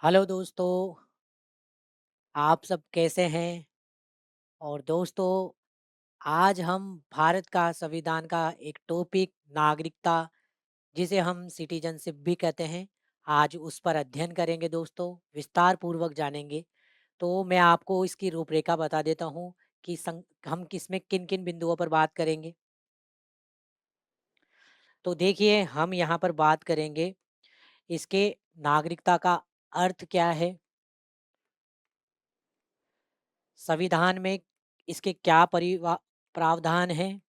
Hello दोस्तों, आप सब कैसे हैं? और दोस्तों, आज हम भारत का संविधान का एक टॉपिक नागरिकता, जिसे हम सिटीजनशिप भी कहते हैं, आज उस पर अध्ययन करेंगे दोस्तों, विस्तार पूर्वक जानेंगे। तो मैं आपको इसकी रूपरेखा बता देता हूँ कि हम किसमें किन-किन बिंदुओं पर बात करेंगे। तो देखिए, हम यहाँ पर बात करेंगे इसके नागरिकता का अर्थ क्या है, संविधान में इसके क्या प्रावधान हैं,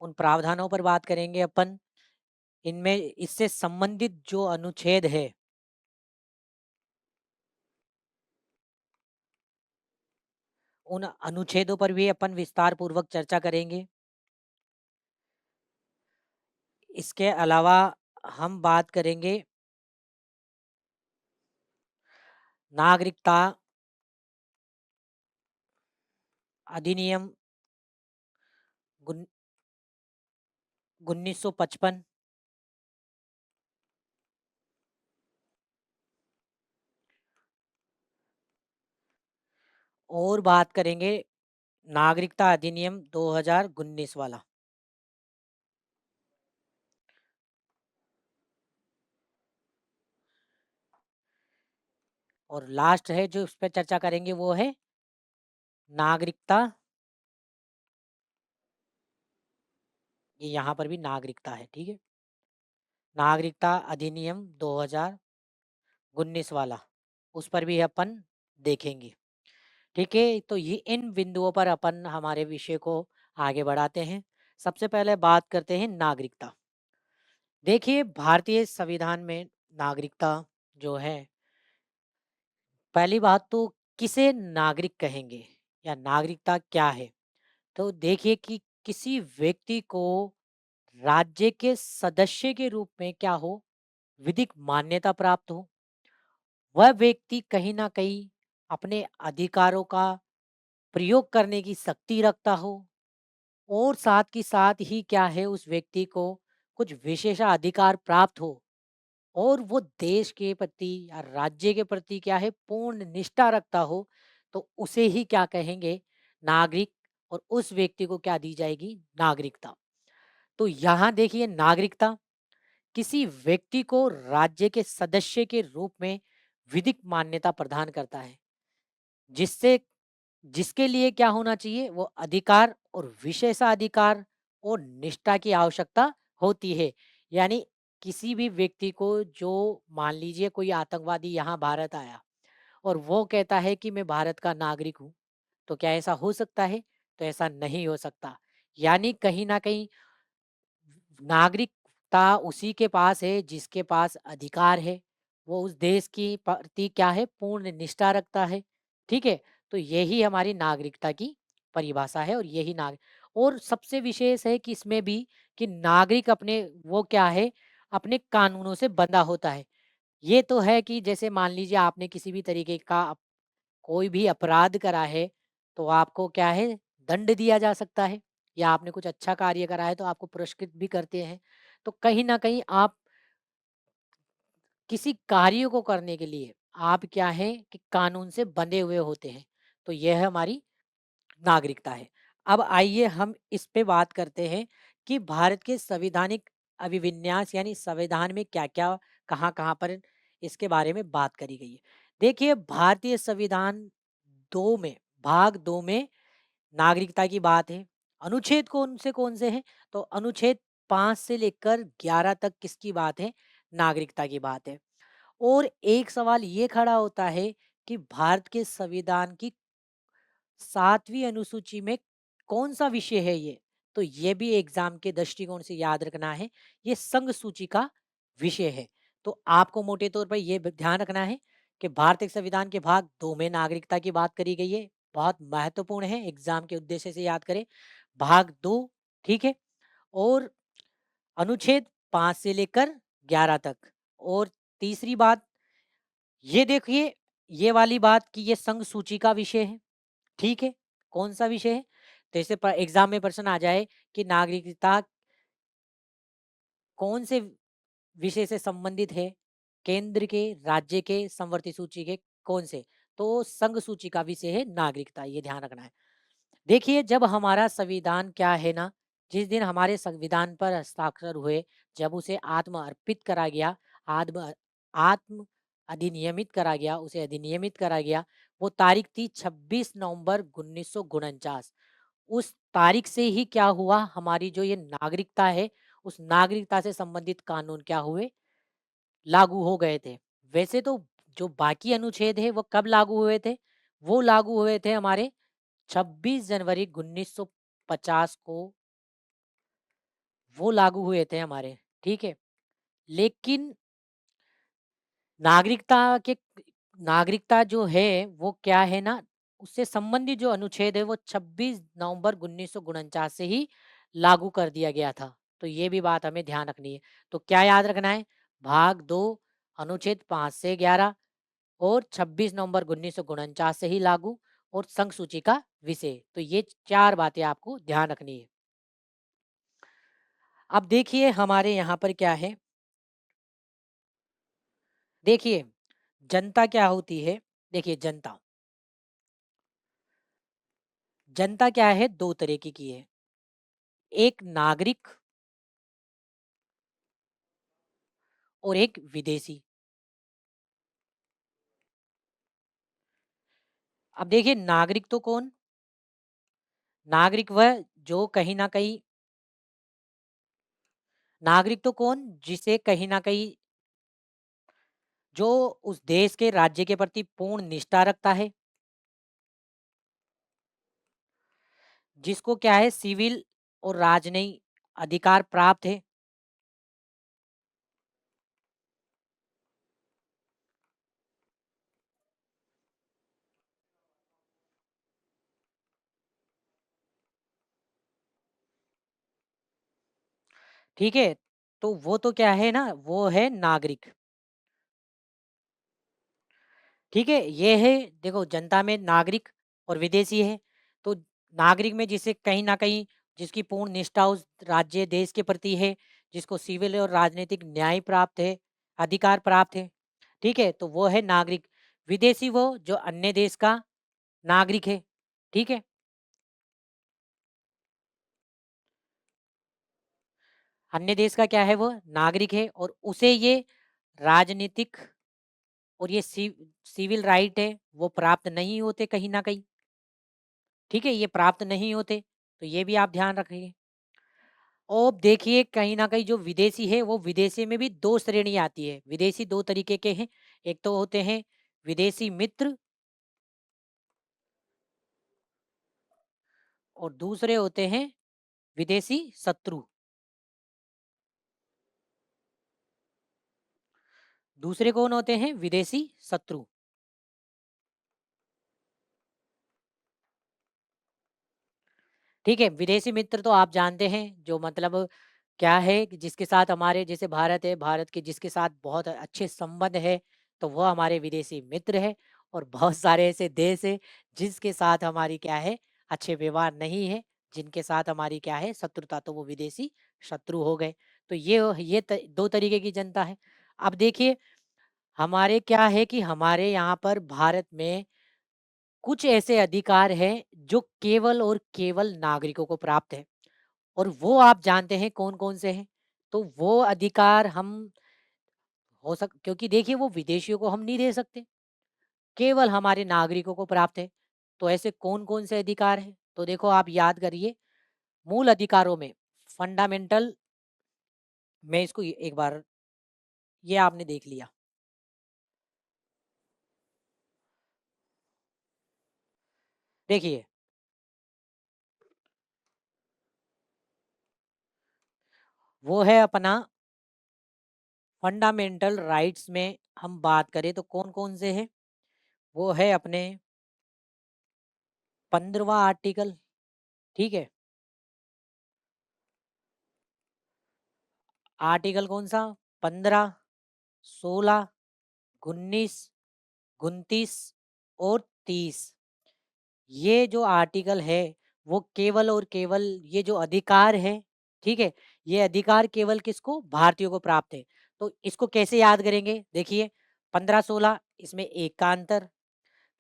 उन प्रावधानों पर बात करेंगे अपन। इनमें इससे संबंधित जो अनुच्छेद है, उन अनुच्छेदों पर भी अपन विस्तार पूर्वक चर्चा करेंगे। इसके अलावा हम बात करेंगे नागरिकता अधिनियम 1955 और बात करेंगे नागरिकता अधिनियम 2019 वाला। और लास्ट है जो उस पर चर्चा करेंगे वो है नागरिकता, ये यहाँ पर भी नागरिकता है, ठीक है। नागरिकता अधिनियम 2019 वाला, उस पर भी अपन देखेंगे। ठीक है, तो ये इन बिंदुओं पर अपन हमारे विषय को आगे बढ़ाते हैं। सबसे पहले बात करते हैं नागरिकता। देखिए, भारतीय संविधान में नागरिकता जो है, पहली बात तो किसे नागरिक कहेंगे या नागरिकता क्या है। तो देखिए कि किसी व्यक्ति को राज्य के सदस्य के रूप में क्या हो, विधिक मान्यता प्राप्त हो, वह व्यक्ति कहीं ना कहीं अपने अधिकारों का प्रयोग करने की शक्ति रखता हो, और साथ की साथ ही क्या है उस व्यक्ति को कुछ विशेषाधिकार प्राप्त हो, और वो देश के प्रति या राज्य के प्रति क्या है पूर्ण निष्ठा रखता हो, तो उसे ही क्या कहेंगे, नागरिक। और उस व्यक्ति को क्या दी जाएगी, नागरिकता। तो यहाँ देखिए, नागरिकता किसी व्यक्ति को राज्य के सदस्य के रूप में विधिक मान्यता प्रदान करता है, जिससे जिसके लिए क्या होना चाहिए, वो अधिकार और विशेषाधिकार और निष्ठा की आवश्यकता होती है। यानी किसी भी व्यक्ति को, जो मान लीजिए कोई आतंकवादी यहाँ भारत आया और वो कहता है कि मैं भारत का नागरिक हूँ, तो क्या ऐसा हो सकता है? तो ऐसा नहीं हो सकता। यानी कहीं ना कहीं नागरिकता उसी के पास है जिसके पास अधिकार है, वो उस देश की प्रति क्या है, पूर्ण निष्ठा रखता है। ठीक है, तो यही हमारी नागरिकता की परिभाषा है, और यही और सबसे विशेष है कि इसमें भी कि नागरिक अपने वो क्या है, अपने कानूनों से बंधा होता है। ये तो है कि जैसे मान लीजिए आपने किसी भी तरीके का कोई भी अपराध करा है, तो आपको क्या है, दंड दिया जा सकता है, या आपने कुछ अच्छा कार्य करा है तो आपको पुरस्कृत भी करते हैं। तो कहीं ना कहीं आप किसी कार्य को करने के लिए आप क्या है कि कानून से बंधे हुए होते हैं। तो यह हमारी नागरिकता है। अब आइए हम इस पे बात करते हैं कि भारत के संवैधानिक अभिविन्यास यानी संविधान में क्या-क्या, कहाँ-कहाँ पर इसके बारे में बात करी गई है। देखिए, भारतीय संविधान 2 में, भाग 2 में नागरिकता की बात है। अनुच्छेद कौन से हैं? तो अनुच्छेद 5 से लेकर 11 तक किसकी बात है? नागरिकता की बात है। और एक सवाल ये खड़ा होता है कि भारत के संविधान की 7वीं अनुसूची में कौन-सा विषय है ये? तो ये भी एग्ज़ाम के दृष्टिकोण से याद रखना है, ये संघ सूची का विषय है। तो आपको मोटे तौर पर ये ब ध्यान रखना है कि भारतीय संविधान के भाग 2 में नागरिकता की बात करी गई है, बहुत महत्वपूर्ण है, एग्ज़ाम के उद्देश्य से याद करें। भाग 2, ठीक है? और अनुच्छेद 5 से लेकर 11 तक। और तीसरी बात, ये देखिए, ये वाली बात कि ये संघ सूची का विषय है। ठीक है, कौन-सा विषय है? तो ऐसे एग्ज़ाम में प्रश्न आ जाए कि नागरिकता कौन से विषय से संबंधित है? केंद्र के, राज्य के, समवर्ती सूची के, कौन से? तो संघ सूची का विषय है नागरिकता, ये ध्यान रखना है। देखिए, जब हमारा संविधान क्या है ना, जिस दिन हमारे संविधान पर हस्ताक्षर हुए, जब उसे आत्म अर्पित करा गया, आत्म आत्म अधिनियमित करा गया, उसे अधिनियमित करा गया, वो तारीख थी 26 नवंबर 1949। उस तारीख से ही क्या हुआ, हमारी जो ये नागरिकता है, उस नागरिकता से संबंधित कानून क्या हुए, लागू हो गए थे। वैसे तो जो बाकी अनुच्छेद है वो कब लागू हुए थे? वो लागू हुए थे हमारे 26 जनवरी 1950 को, वो लागू हुए थे हमारे, ठीक है। लेकिन नागरिकता के नागरिकता जो है वो क्या है ना, उससे संबंधित जो अनुच्छेद है वो 26 नवंबर 1949 से ही लागू कर दिया गया था। तो ये भी बात हमें ध्यान रखनी है। तो क्या याद रखना है? भाग 2 अनुच्छेद 5 से 11 और 26 नवंबर 1949 से ही लागू, और संघ सूची का विषय। तो ये 4 बातें आपको ध्यान रखनी है। अब देखिए हमारे यहाँ पर क्या है, देखिए जनता क्या होती है? देखिए जनता, जनता क्या है? 2 तरीके की है। एक नागरिक और एक विदेशी। अब देखिए नागरिक तो कौन? नागरिक वह जो कहीं न कहीं, नागरिक तो कौन? जिसे कहीं न कहीं जो उस देश के राज्य के प्रति पूर्ण निष्ठा रखता है, जिसको क्या है सिविल और राजनयिक अधिकार प्राप्त है। ठीक है? तो वो तो क्या है ना, वो है नागरिक। ठीक है? ये है, देखो जनता में नागरिक और विदेशी है। तो नागरिक में जिसे कहीं न कहीं जिसकी पूर्ण निष्ठा उस राज्य देश के प्रति है, जिसको सिविल और राजनीतिक न्याय प्राप्त है, अधिकार प्राप्त है। ठीक है? तो वो है नागरिक। विदेशी वो जो अन्य देश का नागरिक है। ठीक है? अन्य देश का क्या है, वो नागरिक है, और उसे ये राजनीतिक और ये सिविल राइट है वो प्राप्त नहीं होते कहीं न कहीं। ठीक है? ये प्राप्त नहीं होते। तो ये भी आप ध्यान रखिए। और देखिए कहीं न कहीं जो विदेशी है, वो विदेशी में भी 2 श्रेणी आती है। विदेशी 2 तरीके के हैं। एक तो होते हैं विदेशी मित्र, और दूसरे होते हैं विदेशी शत्रु। दूसरे कौन होते हैं? विदेशी शत्रु। ठीक है? विदेशी मित्र तो आप जानते हैं, जो मतलब क्या है कि जिसके साथ हमारे, जैसे भारत है, भारत के जिसके साथ बहुत अच्छे संबंध है, तो वह हमारे विदेशी मित्र है। और बहुत सारे ऐसे देश है जिसके साथ हमारी क्या है, अच्छे व्यवहार नहीं है, जिनके साथ हमारी क्या है, शत्रुता, तो वो विदेशी शत्रु हो गए। तो ये 2 तरीके की जनता है। अब देखिए हमारे क्या है कि हमारे यहाँ पर भारत में कुछ ऐसे अधिकार हैं जो केवल और केवल नागरिकों को प्राप्त है, और वो आप जानते हैं कौन-कौन से हैं? तो वो अधिकार हम हो सक क्योंकि देखिए वो विदेशियों को हम नहीं दे सकते, केवल हमारे नागरिकों को प्राप्त है। तो ऐसे कौन-कौन से अधिकार हैं? तो देखो आप याद करिए, मूल अधिकारों में फंडामेंटल, मैं इसको एक बार, ये आपने देख लिया। देखिए, वो है अपना फंडामेंटल राइट्स में हम बात करें तो कौन-कौन से हैं? वो है अपने 15वां आर्टिकल, ठीक है? आर्टिकल कौन-सा? 15, 16, 19, 29 और 30। ये जो आर्टिकल है, वो केवल और केवल ये जो अधिकार है, ठीक है? ये अधिकार केवल किसको? भारतीयों को प्राप्त है। तो इसको कैसे याद करेंगे? देखिए 15-16 इसमें 1 का अंतर,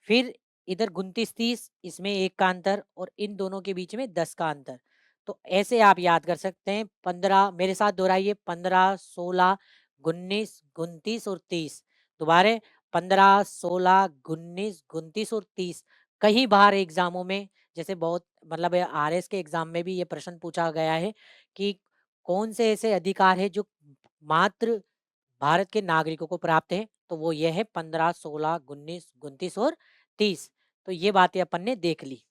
फिर इधर 29-30 इसमें 1 का अंतर और इन दोनों के बीच में 10 का अंतर। तो ऐसे आप याद कर सकते हैं 15, मेरे साथ दोहराइए, 15, 16, 19, 29 और 30। दोबारा 15, 16, 19, 29 और 30। कई बार एग्जामों में, जैसे बहुत मतलब आरएस के एग्जाम में भी ये प्रश्न पूछा गया है कि कौन से ऐसे अधिकार है जो मात्र भारत के नागरिकों को प्राप्त है, तो वो ये है 15, 16, 19, 29 और 30। तो ये बातें अपन ने देख ली।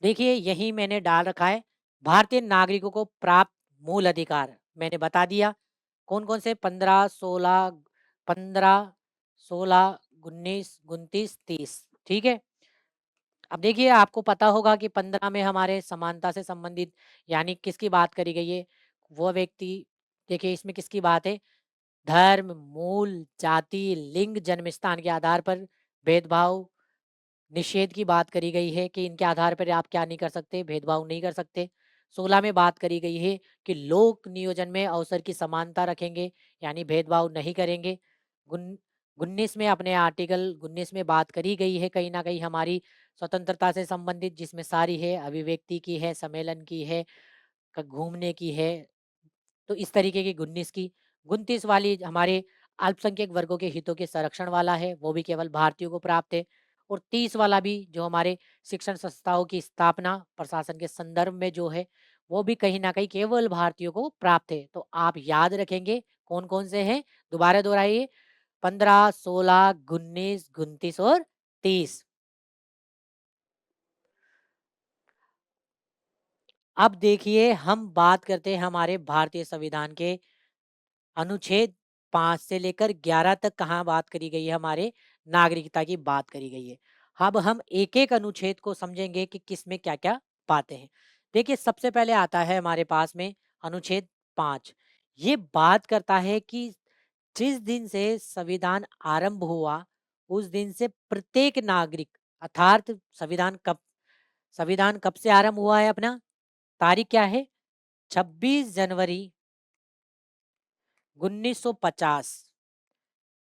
देखिए यही मैंने डाल रखा है, भारतीय नागरिकों को प्राप्त मूल अधिकार मैंने बता दिया कौन कौन से, 15, 16, 15, 16, 19, 29, 30। ठीक है। अब देखिए आपको पता होगा कि 15 में हमारे समानता से संबंधित यानी किसकी बात करी गई है? वो व्यक्ति, देखिए इसमें किसकी बात है? धर्म, मूल, जाति, लिंग, जन्म स्थान के आधार पर भेदभाव निषेध की बात करी गई है कि इनके आधार पर आप क्या नहीं कर सकते? भेदभाव नहीं कर सकते। 16 में बात करी गई है कि लोक नियोजन में अवसर की समानता रखेंगे, यानी भेदभाव नहीं करेंगे। गुन 19 में अपने आर्टिकल 19 में बात करी गई है कहीं ना कहीं हमारी स्वतंत्रता से संबंधित, जिसमें सारी है, अभिव्यक्ति की है, सम्मेलन की है, घूमने की है। तो इस तरीके की 19 की 29 वाली हमारे अल्पसंख्यक वर्गों के हितों के संरक्षण वाला है, वो भी केवल भारतीयों को प्राप्त है। और 30 वाला भी जो हमारे शिक्षण संस्थाओं की स्थापना प्रशासन के संदर्भ में जो है, वो भी कहीं ना कहीं केवल भारतीयों को प्राप्त है। तो आप याद रखेंगे कौन कौन से हैं? दोबारा दोहराइए, 15, 16, 19, 29 और 30। अब देखिए हम बात करते हैं हमारे भारतीय संविधान के अनुच्छेद 5 से लेकर 11 तक। कहाँ बात करी गई है? हमारे नागरिकता की बात करी गई है। अब हम एक-एक अनुच्छेद को समझेंगे कि किसमें क्या-क्या बातें हैं। देखिए सबसे पहले आता है हमारे पास में अनुच्छेद 5। ये बात करता है कि जिस दिन से संविधान आरंभ हुआ, उस दिन से प्रत्येक नागरिक, अर्थात संविधान कब से आरंभ हुआ है अपना? तारीख क्या है? 26 जनवरी 1950।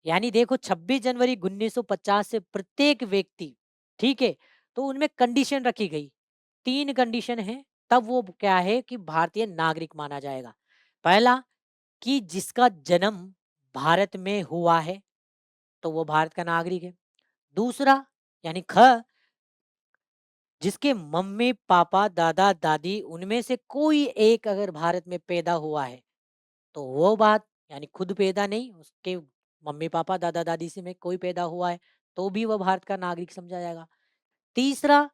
यानी देखो 26 जनवरी 1950 से प्रत्येक व्यक्ति, ठीक है, तो उनमें कंडीशन रखी गई, 3 कंडीशन है, तब वो क्या है कि भारतीय नागरिक माना जाएगा। पहला, कि जिसका जन्म भारत में हुआ है तो वो भारत का नागरिक है। दूसरा, यानी ख, जिसके मम्मी पापा दादा दादी उनमें से कोई एक अगर भारत में पैदा हुआ है, तो वो बात, यानी खुद पैदा नहीं, उसके मम्मी पापा दादा दादी से में कोई पैदा हुआ है, तो भी वह भारत का नागरिक समझा जाएगा। तीसरा,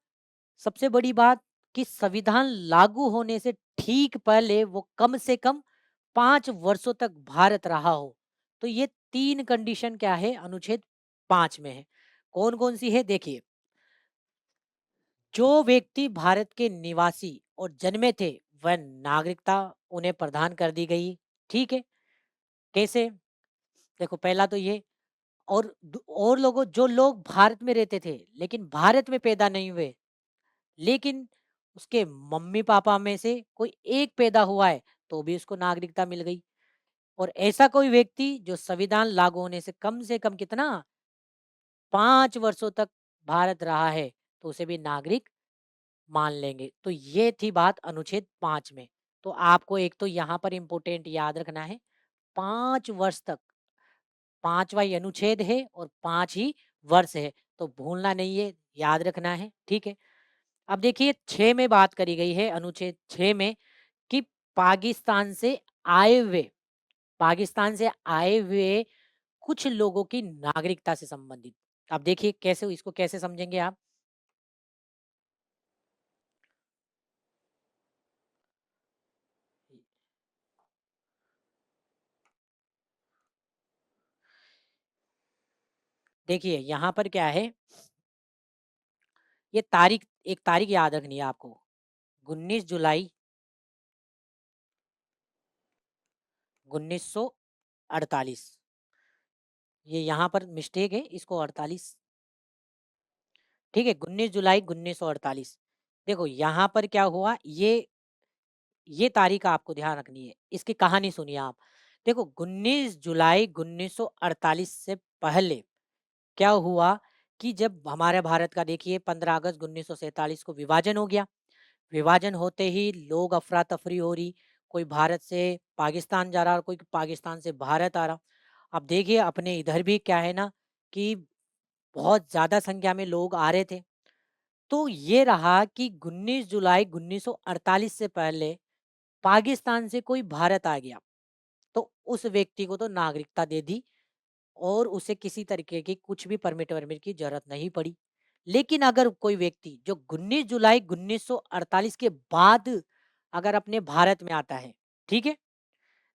सबसे बड़ी बात, कि संविधान लागू होने से ठीक पहले वो कम से कम 5 वर्षों तक भारत रहा हो। तो ये 3 कंडीशन क्या है? अनुच्छेद 5 में है। कौन कौन सी है? देखिए, जो व्यक्ति भारत के निवासी और जन्मे थे, वह नागरिकता उन्हें प्रदान कर दी गई। ठीक है। कैसे? देखो पहला तो ये, और लोगों, जो लोग भारत में रहते थे लेकिन भारत में पैदा नहीं हुए, लेकिन उसके मम्मी पापा में से कोई एक पैदा हुआ है, तो भी उसको नागरिकता मिल गई। और ऐसा कोई व्यक्ति जो संविधान लागू होने से कम कितना, 5 वर्षों तक भारत रहा है, तो उसे भी नागरिक मान लेंगे। तो ये थी बात अनुच्छेद 5 में। तो आपको एक तो यहाँ पर इम्पोर्टेंट याद रखना है, 5 वर्ष तक, 5वां ही अनुच्छेद है और 5 ही वर्ष है, तो भूलना नहीं है, याद रखना है। ठीक है। अब देखिए 6 में बात करी गई है, अनुच्छेद 6 में, कि पाकिस्तान से आए हुए पाकिस्तान से आए हुए कुछ लोगों की नागरिकता से संबंधित। अब देखिए कैसे, इसको कैसे समझेंगे आप? देखिए यहाँ पर क्या है, ये तारीख, एक तारीख याद रखनी है आपको, 19 जुलाई 1948। ये यहाँ पर मिस्टेक है, इसको 48, ठीक है, 19 जुलाई 1948। देखो यहाँ पर क्या हुआ, ये ये तारीख आपको ध्यान रखनी है, इसकी कहानी सुनिए आप। देखो 19 जुलाई 1948 से पहले क्या हुआ कि जब हमारे भारत का देखिए 15 अगस्त 1947 को विभाजन हो गया। विभाजन होते ही लोग अफरा-तफरी हो रही, कोई भारत से पाकिस्तान जा रहा और कोई पाकिस्तान से भारत आ रहा। अब देखिए अपने इधर भी क्या है ना कि बहुत ज़्यादा संख्या में लोग आ रहे थे। तो ये रहा कि 19 जुलाई 1948 से पहले पाकिस्तान से कोई भारत आ गया, तो उस व्यक्ति को तो नागरिकता दे दी और उसे किसी तरीके की कुछ भी परमिट-वर्मिट की ज़रूरत नहीं पड़ी। लेकिन अगर कोई व्यक्ति जो 19 जुलाई 1948 के बाद अगर अपने भारत में आता है, ठीक है?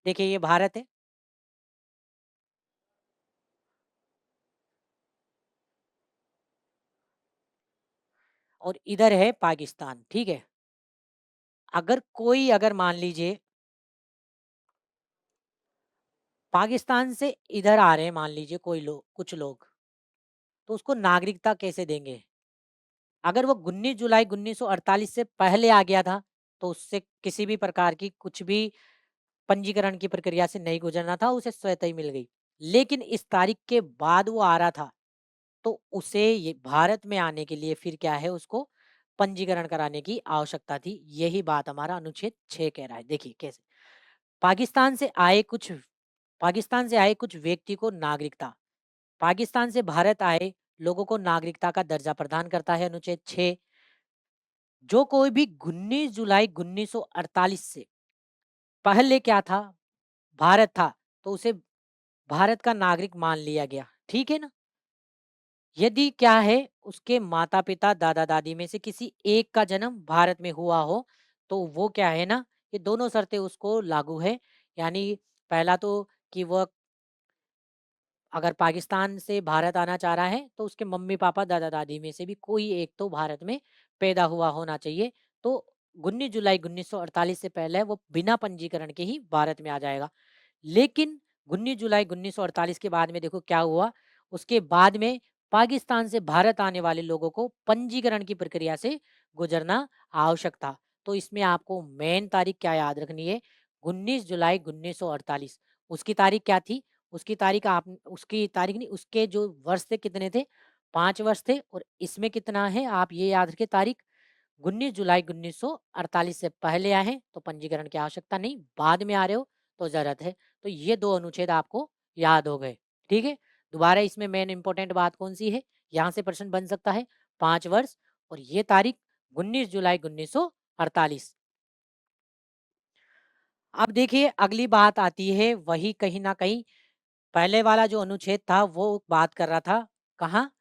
देखिए ये भारत है और इधर है पाकिस्तान, ठीक है? अगर मान लीजिए पाकिस्तान से इधर आ रहे हैं मान लीजिए कोई लोग कुछ लोग, तो उसको नागरिकता कैसे देंगे? अगर वो 19 जुलाई 1948 से पहले आ गया था, तो उससे किसी भी प्रकार की कुछ भी पंजीकरण की प्रक्रिया से नहीं गुजरना था, उसे स्वतः ही मिल गई। लेकिन इस तारीख के बाद वो आ रहा था, तो उसे ये भारत में आने के लिए फिर क्या है उसको पंजीकरण कराने की आवश्यकता थी। यही बात हमारा अनुच्छेद 6 कह रहा है। देखिए कैसे? पाकिस्तान से आए कुछ पाकिस्तान से आए कुछ व्यक्ति को नागरिकता, पाकिस्तान से भारत आए लोगों को नागरिकता का दर्जा प्रदान करता है अनुच्छेद 6। जो कोई भी 19 जुलाई 1948 से पहले क्या था भारत था, तो उसे भारत का नागरिक मान लिया गया, ठीक है ना? यदि क्या है उसके माता-पिता, दादा-दादी में से किसी एक का जन्म भारत में हुआ हो, तो वो क्या है ना, ये दोनों शर्तें उसको लागू है। यानी पहला तो कि वह अगर पाकिस्तान से भारत आना चाह रहा है, तो उसके मम्मी-पापा, दादा-दादी में से भी कोई एक तो भारत में पैदा हुआ होना चाहिए। तो 19 जुलाई 1948 से पहले वो बिना पंजीकरण के ही भारत में आ जाएगा। लेकिन 19 जुलाई 1948 के बाद में देखो क्या हुआ, उसके बाद में पाकिस्तान से भारत आने वाले लोगों को पंजीकरण की प्रक्रिया से गुजरना आवश्यक था। तो इसमें आपको मेन तारीख क्या याद रखनी है, 19 जुलाई 1948। उसकी तारीख क्या थी? उसकी तारीख नहीं, उसके जो वर्ष थे कितने थे? 5 वर्ष थे और इसमें कितना है आप ये याद रखिए तारीख 19 जुलाई 1948 से पहले आए हैं तो पंजीकरण की आवश्यकता नहीं, बाद में आ रहे हो तो ज़रूरत है। तो ये 2 अनुच्छेद आपको याद हो गए, ठीक है? दोबारा इसमें मेन इम्पोर्टेंट बात कौन-सी है? यहाँ से प्रश्न बन सकता है 5 वर्ष और ये तारीख 19 जुलाई 1948। अब देखिए अगली बात आती है वही कहीं न कहीं पहले वाला जो अनुच्छेद था वो बात कर रहा था कहाँ?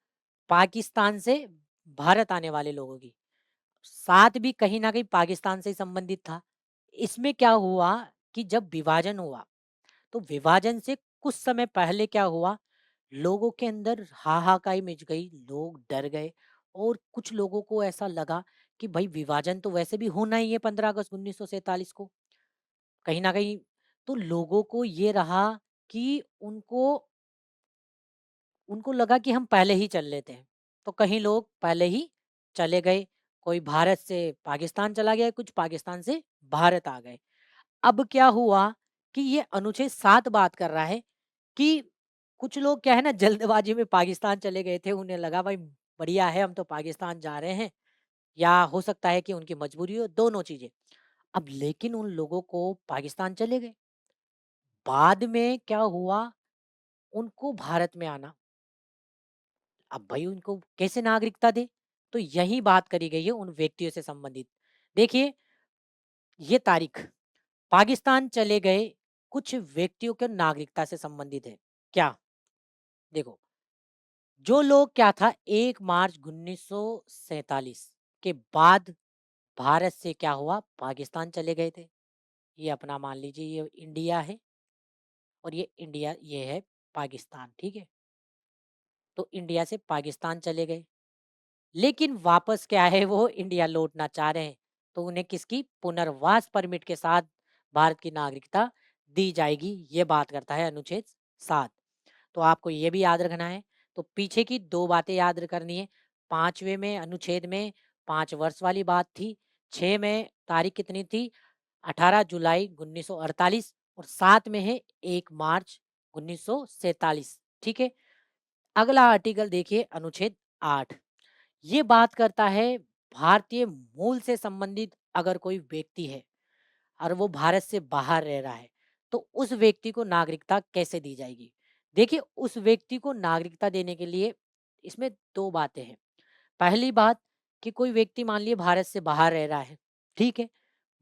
पाकिस्तान से भारत आने वाले लोगों की। साथ भी कहीं न कहीं पाकिस्तान से ही संबंधित था। इसमें क्या हुआ कि जब विभाजन हुआ, तो विभाजन से कुछ समय पहले क्या हुआ, लोगों के अंदर हाहाकाई मच गई, लोग डर गए और कुछ लोगों को ऐसा लगा कि भई विभाजन तो वैसे भी होना ही है 15 अगस्त 1947 को। कहीं न कहीं तो लोगों को ये रहा कि उनको लगा कि हम पहले ही चल लेते हैं। तो कहीं लोग पहले ही चले गए, कोई भारत से पाकिस्तान चला गया, कुछ पाकिस्तान से भारत आ गए। अब क्या हुआ कि ये अनुच्छेद 7 बात कर रहा है कि कुछ लोग क्या है ना जल्दबाजी में पाकिस्तान चले गए थे, उन्हें लगा भाई बढ़िया है हम तो पाकिस्तान जा रहे हैं या हो सकता है कि उनकी मजबूरी हो, दोनों चीज़ें। अब लेकिन उन लोगों को पाकिस्तान चले गए। बाद में क्या हुआ, उनको भारत में आना अब भाई उनको कैसे नागरिकता दे? तो यही बात करी गई है उन व्यक्तियों से संबंधित। देखिए, ये तारीख पाकिस्तान चले गए कुछ व्यक्तियों के नागरिकता से संबंधित है। क्या? देखो, जो लोग क्या था 1 मार्च 1947 के बाद भारत से क्या हुआ पाकिस्तान चले गए थे। ये अपना मान लीजिए ये इंडिया है और ये है पाकिस्तान, ठीक है? तो इंडिया से पाकिस्तान चले गए। लेकिन वापस क्या है वो इंडिया लौटना चाह रहे हैं तो उन्हें किसकी पुनर्वास परमिट के साथ भारत की नागरिकता दी जाएगी ये बात करता है अनुच्छेद 7। तो आपको ये भी याद रखना है तो पीछे की दो बातें याद करनी है। पांचवे में अनुच्छेद में 5 वर्ष वाली बात थी। 6 में तारीख कितनी थी 18 जुलाई 1948 और साथ में है 1 मार्च 1947। ठीक है। अगला आर्टिकल देखिए, अनुच्छेद 8। ये बात करता है भारतीय मूल से संबंधित अगर कोई व्यक्ति है और वो भारत से बाहर रह रहा है, तो उस व्यक्ति को नागरिकता कैसे दी जाएगी। देखिए, उस व्यक्ति को नागरिकता देने के लिए इसमें दो बातें हैं। पहली बात कि कोई व्यक्ति मान लीजिए भारत से बाहर रह रहा है, ठीक है,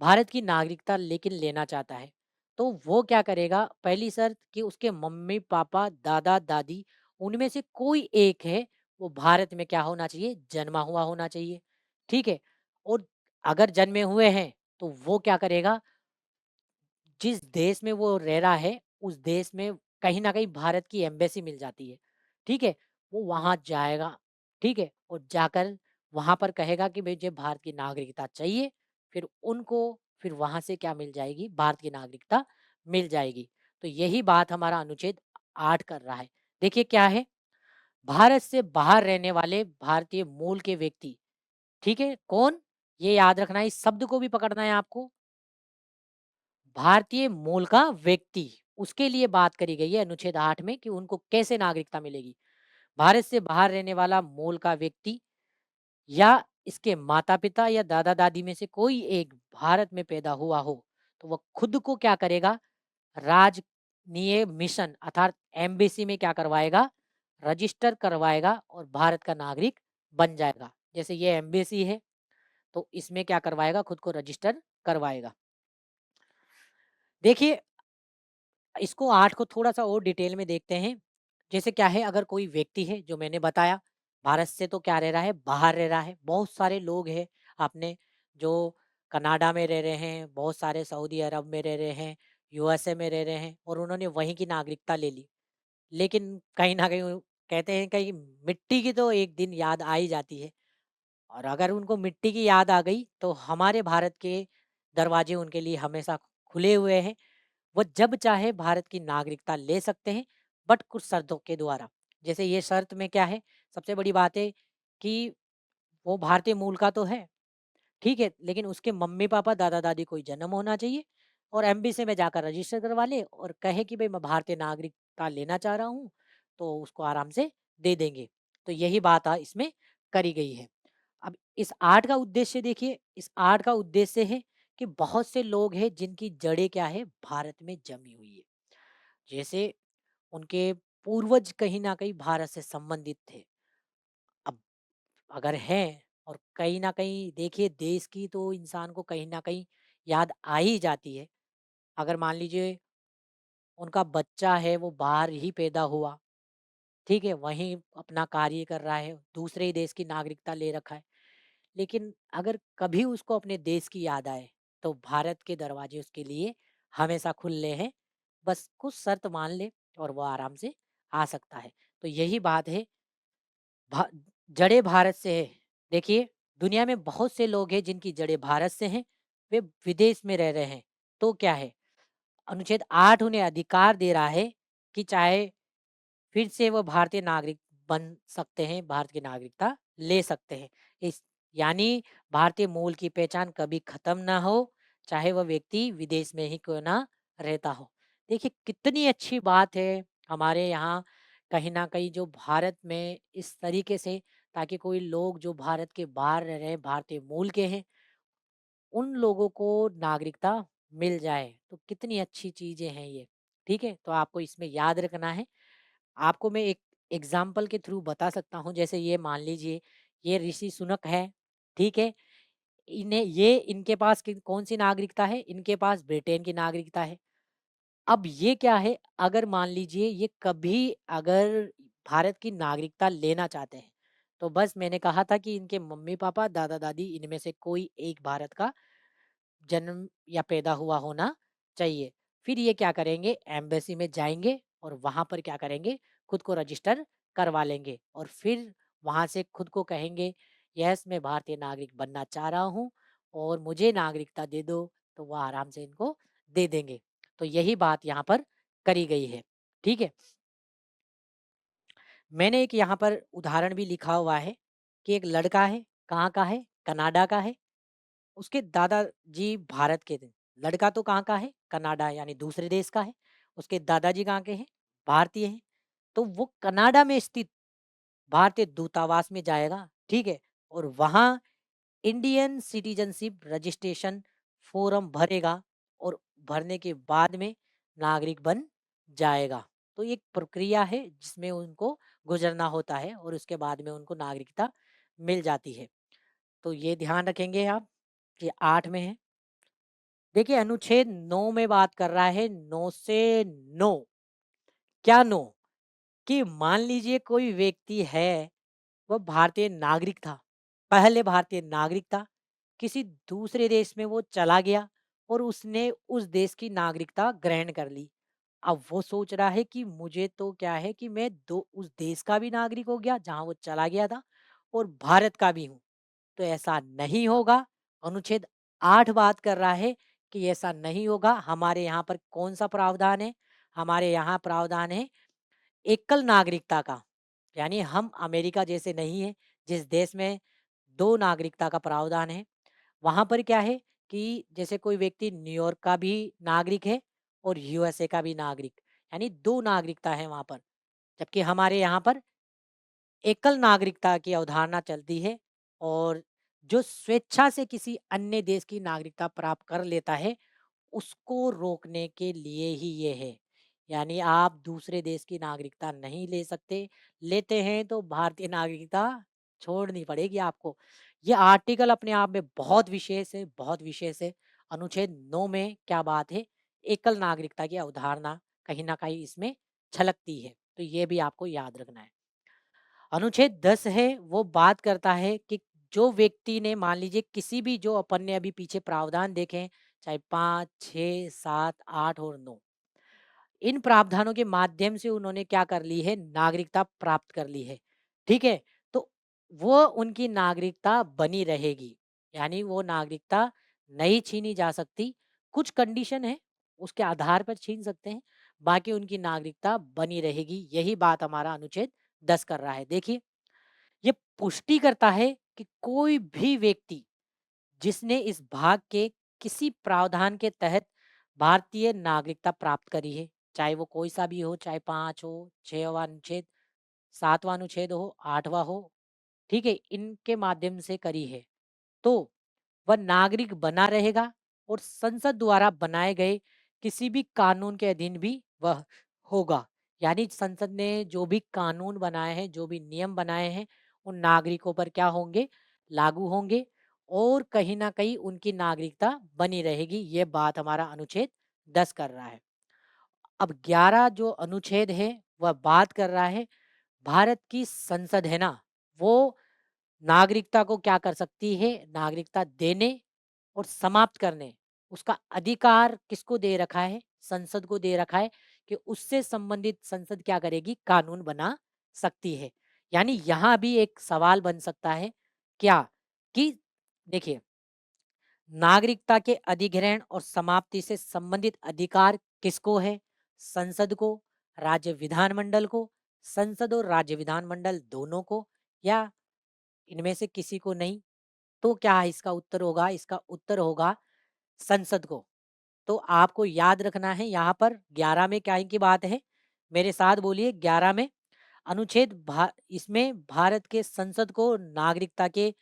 भारत की नागरिकता लेकिन लेना चाहता है, तो वो क्या करेगा, पहली शर्त कि उसके मम्मी पापा दादा दादी उनमें से कोई एक है, वो भारत में क्या होना चाहिए, जन्मा हुआ होना चाहिए। ठीक है। और अगर जन्मे हुए हैं तो वो क्या करेगा, जिस देश में वो रह रहा है उस देश में कहीं ना कहीं भारत की एम्बेसी मिल जाती है। ठीक है। वो वहां जाएगा। ठीक है। और जाकर वहां पर कहेगा कि मुझे भारत की नागरिकता चाहिए। फिर उनको फिर वहां से क्या मिल जाएगी, भारत की नागरिकता मिल जाएगी। तो यही बात हमारा अनुच्छेद 8 कर रहा है। देखिए क्या है, भारत से बाहर रहने वाले भारतीय मूल के व्यक्ति, ठीक है, कौन, ये याद रखना है, इस शब्द को भी पकड़ना है आपको। भारतीय मूल का व्यक्ति, उसके लिए बात करी गई है अनुच्छेद 8 में कि उनको कैसे नागरिकता मिलेगी। भारत से बाहर रहने वाला मूल का व्यक्ति या इसके माता-पिता या दादा-दादी में से कोई एक भारत में पैदा हुआ हो, तो वह खुद को क्या करेगा, राजनीय मिशन अर्थात एम्बेसी में क्या करवाएगा, रजिस्टर करवाएगा और भारत का नागरिक बन जाएगा। जैसे ये एम्बेसी है, तो इसमें क्या करवाएगा, खुद को रजिस्टर करवाएगा। देखिए, इसको 8 को थोड़ा-सा और डिटेल में देखते हैं। जैसे क्या है, अगर कोई व्यक्ति है जो मैंने बताया, भारत से तो क्या रह रहा है, बाहर रह रहा है। बहुत सारे लोग हैं आपने जो कनाडा में रह रहे हैं, बहुत सारे सऊदी अरब में रह रहे हैं, यूएसए में रह रहे हैं और उन्होंने वहीं की नागरिकता ले ली। लेकिन कहीं न कहीं वो कहते हैं कहीं मिट्टी की तो एक दिन याद आ ही जाती है। और अगर उनको मिट्टी की याद आ गई, तो हमारे भारत के दरवाजे उनके लिए हमेशा खुले हुए हैं। वो जब चाहे भारत की नागरिकता ले सकते हैं, बट कुछ शर्तों के द्वारा। जैसे ये शर्त में क्या है, सबसे बड़ी बात है कि वो भारतीय मूल का तो है, ठीक है, लेकिन उसके मम्मी पापा दादा दादी कोई जन्म होना चाहिए और एमबीसी में जाकर रजिस्टर करवा ले और कहे कि भाई मैं भारतीय नागरिकता लेना चाह रहा हूँ, तो उसको आराम से दे देंगे। तो यही बात इसमें करी गई है। अब इस आर्ट का उद्देश्य देखिए, इस आर्ट का उद्देश्य है कि बहुत से लोग हैं जिनकी जड़ें क्या है, भारत में जमी हुई है। जैसे उनके पूर्वज कहीं ना कहीं भारत से संबंधित थे। अब अगर हैं और कहीं ना कहीं देखिए, देश की तो इंसान को कहीं ना कहीं याद आ ही जाती है। अगर मान लीजिए उनका बच्चा है वो बाहर ही पैदा हुआ, ठीक है, वहीं अपना कार्य कर रहा है, दूसरे ही देश की नागरिकता ले रखा है, लेकिन अगर कभी उसको अपने देश की याद आए, तो भारत के दरवाजे उसके लिए हमेशा खुले हैं। बस कुछ शर्त मान ले और वो आराम से आ सकता है। तो यही बात है, भा जड़ें भारत से है। देखिए, दुनिया में बहुत से लोग हैं जिनकी जड़ें भारत से हैं, वे विदेश में रह रहे हैं। तो क्या है, अनुच्छेद 8 उन्हें अधिकार दे रहा है कि चाहे फिर से वो भारतीय नागरिक बन सकते हैं, भारत की नागरिकता ले सकते हैं। इस यानी भारतीय मूल की पहचान कभी खत्म ना हो, चाहे वह व्यक्ति विदेश में ही क्यों ना रहता हो। देखिए कितनी अच्छी बात है हमारे यहाँ, कहीं न कहीं जो भारत में इस तरीके से, ताकि कोई लोग जो भारत के बाहर रह रहे हैं, भारतीय मूल के हैं, उन लोगों को नागरिकता मिल जाए। तो कितनी अच्छी चीज़ें हैं ये। ठीक है? तो आपको इसमें याद रखना है। आपको मैं एक एग्जाम्पल के थ्रू बता सकता हूँ। जैसे ये मान लीजिए, ये ऋषि सुनक है, ठीक है, इन्हें ये इनके पास कौन सी नागरिकता है, इनके पास ब्रिटेन की नागरिकता है। अब ये क्या है, अगर मान लीजिए ये कभी अगर भारत की नागरिकता लेना चाहते हैं, तो बस मैंने कहा था कि इनके मम्मी पापा दादा दादी इनमें से कोई एक भारत का जन्म या पैदा हुआ होना चाहिए। फिर ये क्या करेंगे, एम्बेसी में जाएँगे और वहाँ पर क्या करेंगे, खुद को रजिस्टर करवा लेंगे और फिर वहाँ से खुद को कहेंगे, यस मैं भारतीय नागरिक बनना चाह रहा हूँ और मुझे नागरिकता दे दो, तो वो आराम से इनको दे देंगे। तो यही बात यहाँ पर करी गई है। ठीक है? मैंने एक यहाँ पर उदाहरण भी लिखा हुआ है कि एक लड़का है, कहाँ का है? कनाडा का है। उसके दादाजी भारत के थे, लड़का तो कहाँ का है? कनाडा यानी दूसरे देश का है। उसके दादाजी कहाँ के हैं? भारतीय हैं। तो वो कनाडा में स्थित भारतीय दूतावास में जाएगा, ठीक है? और वहाँ इंडियन सिटीजनशिप रजिस्ट्रेशन फॉर्म भरेगा और भरने के बाद में नागरिक बन जाएगा। तो एक प्रक्रिया है जिसमें उनको गुजरना होता है और उसके बाद में उनको नागरिकता मिल जाती है। तो ये ध्यान रखेंगे आप कि 8 में है। देखिए अनुच्छेद 9 में बात कर रहा है 9 से 9। क्या 9? कि मान लीजिए कोई व्यक्ति है, वह भारतीय नागरिक था, पहले भारतीय नागरिक था, किसी दूसरे देश में वो चला गया और उसने उस देश की नागरिकता ग्रहण कर ली। अब वो सोच रहा है कि मुझे तो क्या है कि मैं दो उस देश का भी नागरिक हो गया जहां वो चला गया था और भारत का भी हूँ। तो ऐसा नहीं होगा। अनुच्छेद 8 बात कर रहा है कि ऐसा नहीं होगा। हमारे यहाँ पर कौन सा प्रावधान है? हमारे यहाँ प्रावधान है एकल नागरिकता का। यानी हम अमेरिका जैसे नहीं है जिस देश में 2 नागरिकता का प्रावधान है। वहाँ पर क्या है कि जैसे कोई व्यक्ति न्यूयॉर्क का भी नागरिक है और यूएसए का भी नागरिक, यानी 2 नागरिकता है वहाँ पर। जबकि हमारे यहाँ पर एकल नागरिकता की अवधारणा चलती है और जो स्वेच्छा से किसी अन्य देश की नागरिकता प्राप्त कर लेता है, उसको रोकने के लिए ही ये है। यानी आप दूसरे देश की नागरिकता नहीं ले सकते, लेते हैं तो भारतीय नागरिकता छोड़नी पड़ेगी आपको। ये आर्टिकल अपने आप में बहुत विशेष है, बहुत विशेष है। अनुच्छेद 9 में क्या बात है? एकल नागरिकता की अवधारणा कहीं न कहीं इसमें झलकती है। तो ये भी आपको याद रखना है। अनुच्छेद 10 है वो बात करता है कि जो व्यक्ति ने मान लीजिए किसी भी जो अपन ने अभी पीछे प्रावधान देखे हैं, चाहे 5, 6, 7, 8 और 9, इन प्रावधानों के माध्यम से उन्होंने क्या कर ली है? नागरिकता प्राप्त कर ली है। ठीक है? तो वो उनकी नागरिकता बनी रहेगी। यानी वो नागरिकता नहीं छीनी जा सकती। कुछ कंडीशन है, उसके आधार पर छीन सकते हैं। बाकी उनकी नागरिकता बनी रहेगी। यही बात हमारा अनुच्छेद 10 कर रहा है। देखिए, ये पुष्टि करता है कि कोई भी व्यक्ति जिसने इस भाग के किसी प्रावधान के तहत भारतीय नागरिकता प्राप्त करी है, चाहे वो कोई सा भी हो, चाहे 5 हो, 6वां अनुच्छेद, 7वां अनुच्छेद हो, 8वां हो, ठीक है, इनके माध्यम से करी है, तो वह नागरिक बना रहेगा और संसद द्वारा बनाए गए किसी भी कानून के अधीन भी वह होगा। यानी संसद ने जो भी कानून बनाए हैं, जो भी नियम बनाए हैं, उन नागरिकों पर क्या होंगे? लागू होंगे और कहीं ना कहीं उनकी नागरिकता बनी रहेगी। ये बात हमारा अनुच्छेद 10 कर रहा है। अब 11 जो अनुच्छेद है वह बात कर रहा है भारत की संसद है ना, वो नागरिकता को क्या कर सकती है? नागरिकता देने और समाप्त करने, उसका अधिकार किसको दे रखा है? संसद को दे रखा है कि उससे संबंधित संसद क्या करेगी? कानून बना सकती है। यानी यहाँ भी एक सवाल बन सकता है क्या कि देखिए, नागरिकता के अधिग्रहण और समाप्ति से संबंधित अधिकार किसको है? संसद को, राज्य विधानमंडल को, संसद और राज्य विधानमंडल दोनों को, या इनमें से किसी को नहीं? तो क्या इसका उत्तर होगा? इसका उत्तर होगा संसद को। तो आपको याद रखना है यहाँ पर 11 में क्या की बात है? मेरे साथ बोलिए 11 में इसमें भारत के संसद को नागरिकता के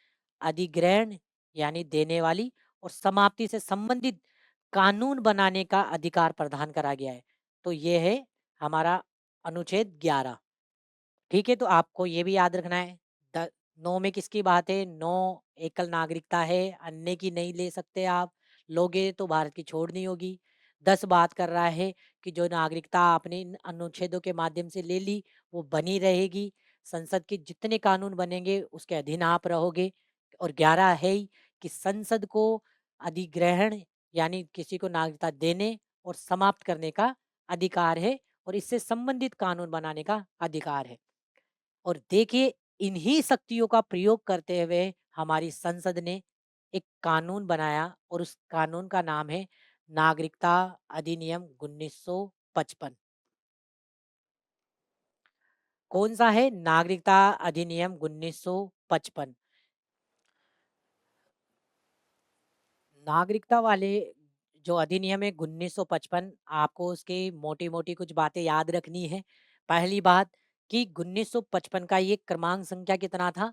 अधिग्रहण यानी देने वाली और समाप्ति से संबंधित कानून बनाने का अधिकार प्रदान करा गया है। तो ये है हमारा अनुच्छेद 11। ठीक है, तो आपको ये भी याद रखना है। 9 में किसकी बात है? 9 एकल नागरिकता है, अन्य की नहीं ले सकते आप। लोगे तो भारत की छोड़नी होगी। 10 बात कर रहा है कि जो नागरिकता आपने इन अनुच्छेदों के माध्यम से ले ली, वो बनी रहेगी। संसद के जितने कानून बनेंगे उसके अधीन आप रहोगे। और 11 है ही कि संसद को अधिग्रहण यानी किसी को नागरिकता देने और समाप्त करने का अधिकार है और इससे संबंधित कानून बनाने का अधिकार है। और देखिए, इन्हीं शक्तियों का प्रयोग करते हुए हमारी संसद ने एक कानून बनाया और उस कानून का नाम है नागरिकता अधिनियम 1955। कौन सा है? नागरिकता अधिनियम 1955। नागरिकता वाले जो अधिनियम है 1955, आपको उसकी मोटी-मोटी कुछ बातें याद रखनी है। पहली बात कि 1955 का ये क्रमांक संख्या कितना था?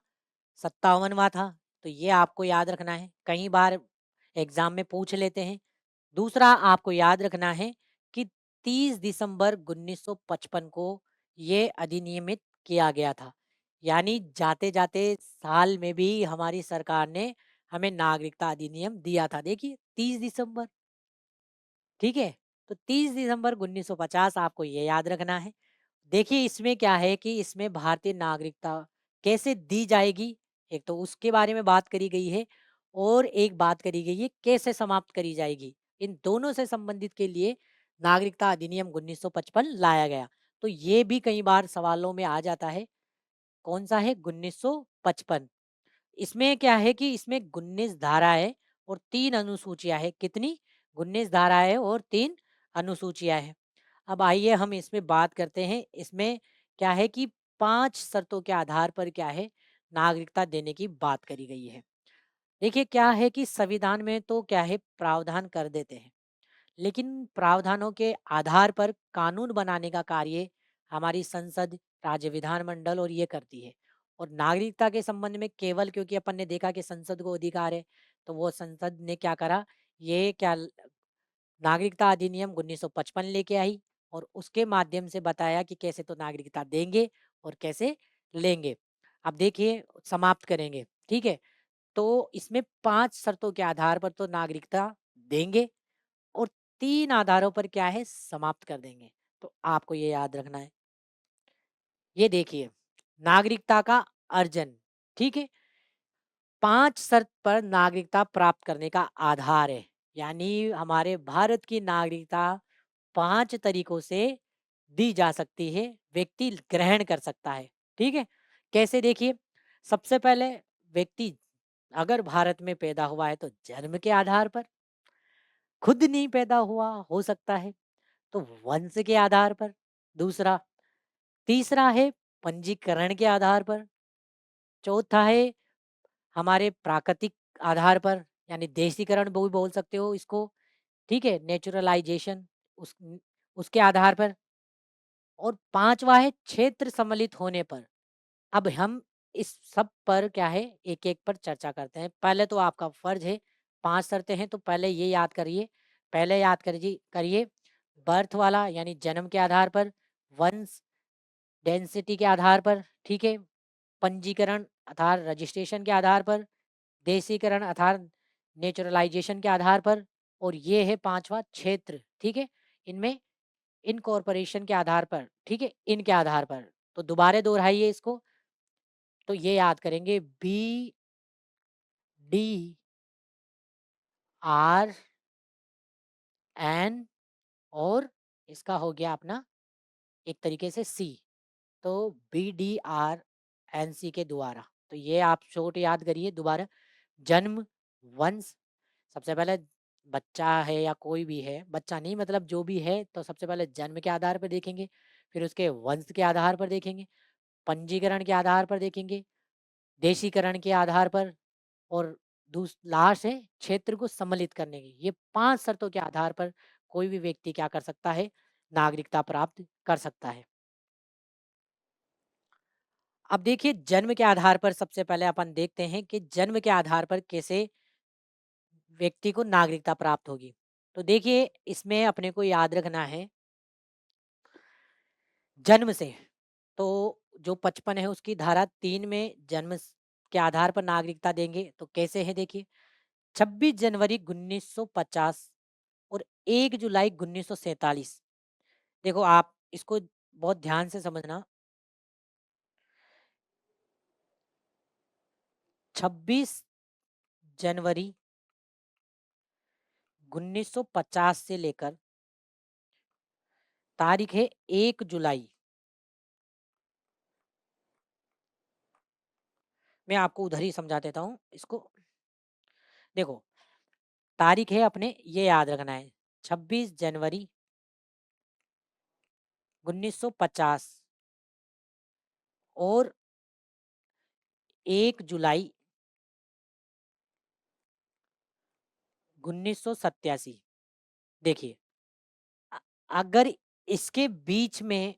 57वां था। तो ये आपको याद रखना है। कई बार एग्ज़ाम में पूछ लेते हैं। दूसरा आपको याद रखना है कि 30 दिसंबर 1955 को ये अधिनियमित किया गया था। यानी जाते-जाते साल में भी हमारी सरकार ने हमें नागरिकता अधिनियम दिया था। देखिए 30 दिसंबर, ठीक है? तो 30 दिसंबर 1950 आपको ये याद रखना है। देखिए इसमें क्या है कि इसमें भारतीय नागरिकता कैसे दी जाएगी, एक तो उसके बारे में बात करी गई है और एक बात करी गई है कैसे समाप्त करी जाएगी। इन दोनों से संबंधित के लिए नागरिकता अधिनियम 1955 लाया गया। तो ये भी कई बार सवालों में आ जाता है। कौन सा है? 1955। इसमें क्या है कि इसमें 19 धाराएँ और 3 अनुसूचियाँ हैं। कितनी? 19 धाराएँ और 3 अनुसूचियाँ हैं। अब आइए हम इसमें बात करते हैं। इसमें क्या है कि 5 शर्तों के आधार पर क्या है, नागरिकता देने की बात करी गई है। देखिए क्या है कि संविधान में तो क्या है प्रावधान कर देते हैं, लेकिन प्रावधानों के आधार पर कानून बनाने का कार्य हमारी संसद, राज्य विधानमंडल और ये करती है। और नागरिकता के संबंध में केवल क्योंकि अपन ने देखा कि संसद को अधिकार है, तो वो संसद ने क्या करा, ये क्या नागरिकता अधिनियम 1955 लेके आई और उसके माध्यम से बताया कि कैसे तो नागरिकता देंगे और कैसे लेंगे। अब देखिए समाप्त करेंगे, ठीक है? तो इसमें 5 शर्तों के आधार पर तो नागरिकता देंगे और 3 आधारों पर क्या है समाप्त कर देंगे। तो आपको ये याद रखना है। ये देखिए नागरिकता का अर्जन, ठीक है? 5 शर्त पर नागरिकता प्राप्त करने का आधार है। यानी हमारे भारत की नागरिकता 5 तरीकों से दी जा सकती है, व्यक्ति ग्रहण कर सकता है, ठीक है? कैसे देखिए, सबसे पहले व्यक्ति अगर भारत में पैदा हुआ है तो जन्म के आधार पर, खुद नहीं पैदा हुआ हो सकता है तो वंश के आधार पर, दूसरा, तीसरा है पंजीकरण के आधार पर, चौथा है हमारे प्राकृतिक आधार पर यानी देशीकरण भी बोल सकते हो इसको, ठीक है, नेचुरलाइजेशन, उस उसके आधार पर, और पांचवा है क्षेत्र सम्मिलित होने पर। अब हम इस सब पर क्या है एक एक पर चर्चा करते हैं। पहले तो आपका फर्ज है, 5 शर्तें हैं तो पहले ये याद करिए। पहले याद करिए करिए बर्थ वाला यानी जन्म के आधार पर, वंश डेंसिटी के आधार पर, ठीक है, पंजीकरण अर्थात रजिस्ट्रेशन के आधार पर, देशीकरण अर्थात नेचुरलाइजेशन के आधार पर, और ये है पांचवा क्षेत्र, ठीक है, इनमें इनकॉर्पोरेशन के आधार पर, ठीक है, इनके आधार पर। तो दोबारा दोहराइए इसको, तो ये याद करेंगे बी डी आर एन और इसका हो गया अपना एक तरीके से सी। तो B D R N C के द्वारा, तो ये आप छोट याद करिए दोबारा। जन्म, वंश, सबसे पहले बच्चा है या कोई भी है, बच्चा नहीं मतलब जो भी है, तो सबसे पहले जन्म के आधार पर देखेंगे, फिर उसके वंश के आधार पर देखेंगे, पंजीकरण के आधार पर देखेंगे, देशीकरण के आधार पर, और लास्ट है क्षेत्र को सम्मिलित करने की। ये 5 शर्तों के आधार पर कोई भी व्यक्ति क्या कर सकता है, नागरिकता प्राप्त कर सकता है। अब देखिए जन्म के आधार पर सबसे पहले अपन देखते हैं कि जन्म के आधार पर कैसे व्यक्ति को नागरिकता प्राप्त होगी। तो देखिए इसमें अपने को याद रखना है जन्म से, तो जो 55 है उसकी धारा 3 में के आधार पर नागरिकता देंगे तो कैसे है देखिए, 26 जनवरी 1950 और 1 जुलाई 1947। देखो आप इसको बहुत ध्यान से समझना। 26 जनवरी 1950 से लेकर तारीख है 1 जुलाई। मैं आपको उधर ही समझा देता हूँ इसको। देखो तारीख है अपने ये याद रखना है, 26 जनवरी 1950 और 1 जुलाई 1987। देखिए, अ, अगर इसके बीच में,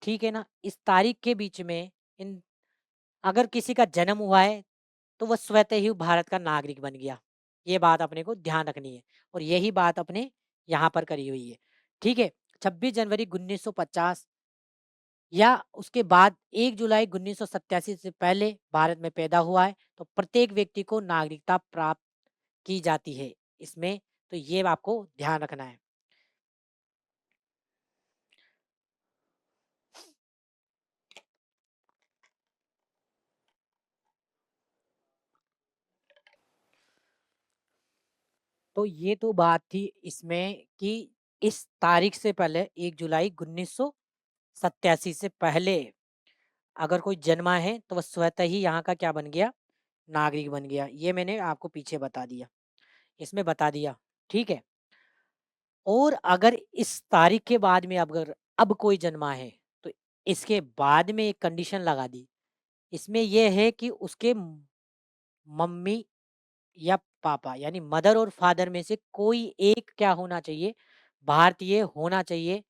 ठीक है ना, इस तारीख के बीच में इन अगर किसी का जन्म हुआ है, तो वह स्वतः ही भारत का नागरिक बन गया। ये बात अपने को ध्यान रखनी है और यही बात अपने यहाँ पर करी हुई है। ठीक है? 26 जनवरी 1950 या उसके बाद 1 जुलाई 1987 से पहले भारत में पैदा हुआ है, तो प्रत्येक व्यक्ति को नागरिकता प्राप्त की जाती है इसमें, तो ये आपको ध्यान रखना है। तो ये तो बात थी इसमें कि इस तारीख से पहले 1 जुलाई 1987 से पहले अगर कोई जन्मा है तो वह स्वतः ही यहाँ का क्या बन गया? नागरिक बन गया। ये मैंने आपको पीछे बता दिया, इसमें बता दिया, ठीक है? और अगर इस तारीख के बाद में अगर अब कोई जन्मा है, तो इसके बाद में एक कंडीशन लगा दी। इसमें ये है कि उसके मम्मी या पापा यानी मदर और फादर में से कोई एक क्या होना चाहिए? भारतीय होना चाहिए,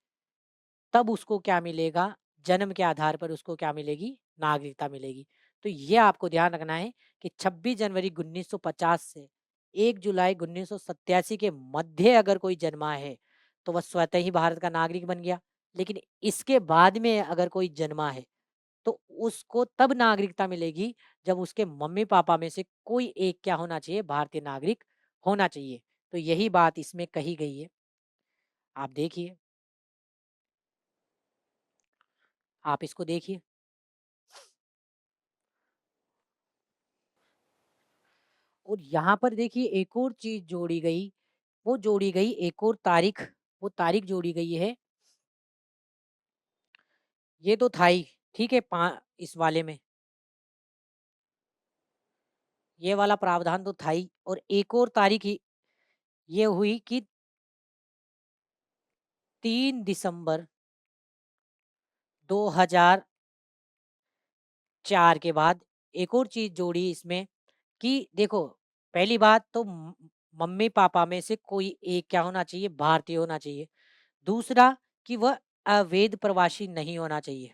तब उसको क्या मिलेगा? जन्म के आधार पर उसको क्या मिलेगी? नागरिकता मिलेगी। तो ये आपको ध्यान रखना है कि 26 जनवरी 1950 से 1 जुलाई 1987 के मध्य अगर कोई जन्मा है, तो वह स्वतः ही भारत का नागरिक बन गया। लेकिन इसके बाद में अगर कोई जन्मा है, तो उसको तब नागरिकता मिलेगी जब उसके मम्मी-पापा में से कोई एक क्या होना चाहिए? भारतीय नागरिक होना चाहिए। तो यही बात इसमें कही गई है। आप देखिए, आप इसको देखिए। और यहाँ पर देखिए एक और चीज़ जोड़ी गई, वो जोड़ी गई एक और तारीख, वो तारीख जोड़ी गई है, ये तो था ही, ठीक है? पा इस वाले में, ये वाला प्रावधान तो था ही और एक और तारीख ये हुई कि 3 दिसंबर 2004 के बाद एक और चीज़ जोड़ी इसमें कि देखो, पहली बात तो मम्मी-पापा में से कोई एक क्या होना चाहिए? भारतीय होना चाहिए। दूसरा कि वह अवैध प्रवासी नहीं होना चाहिए।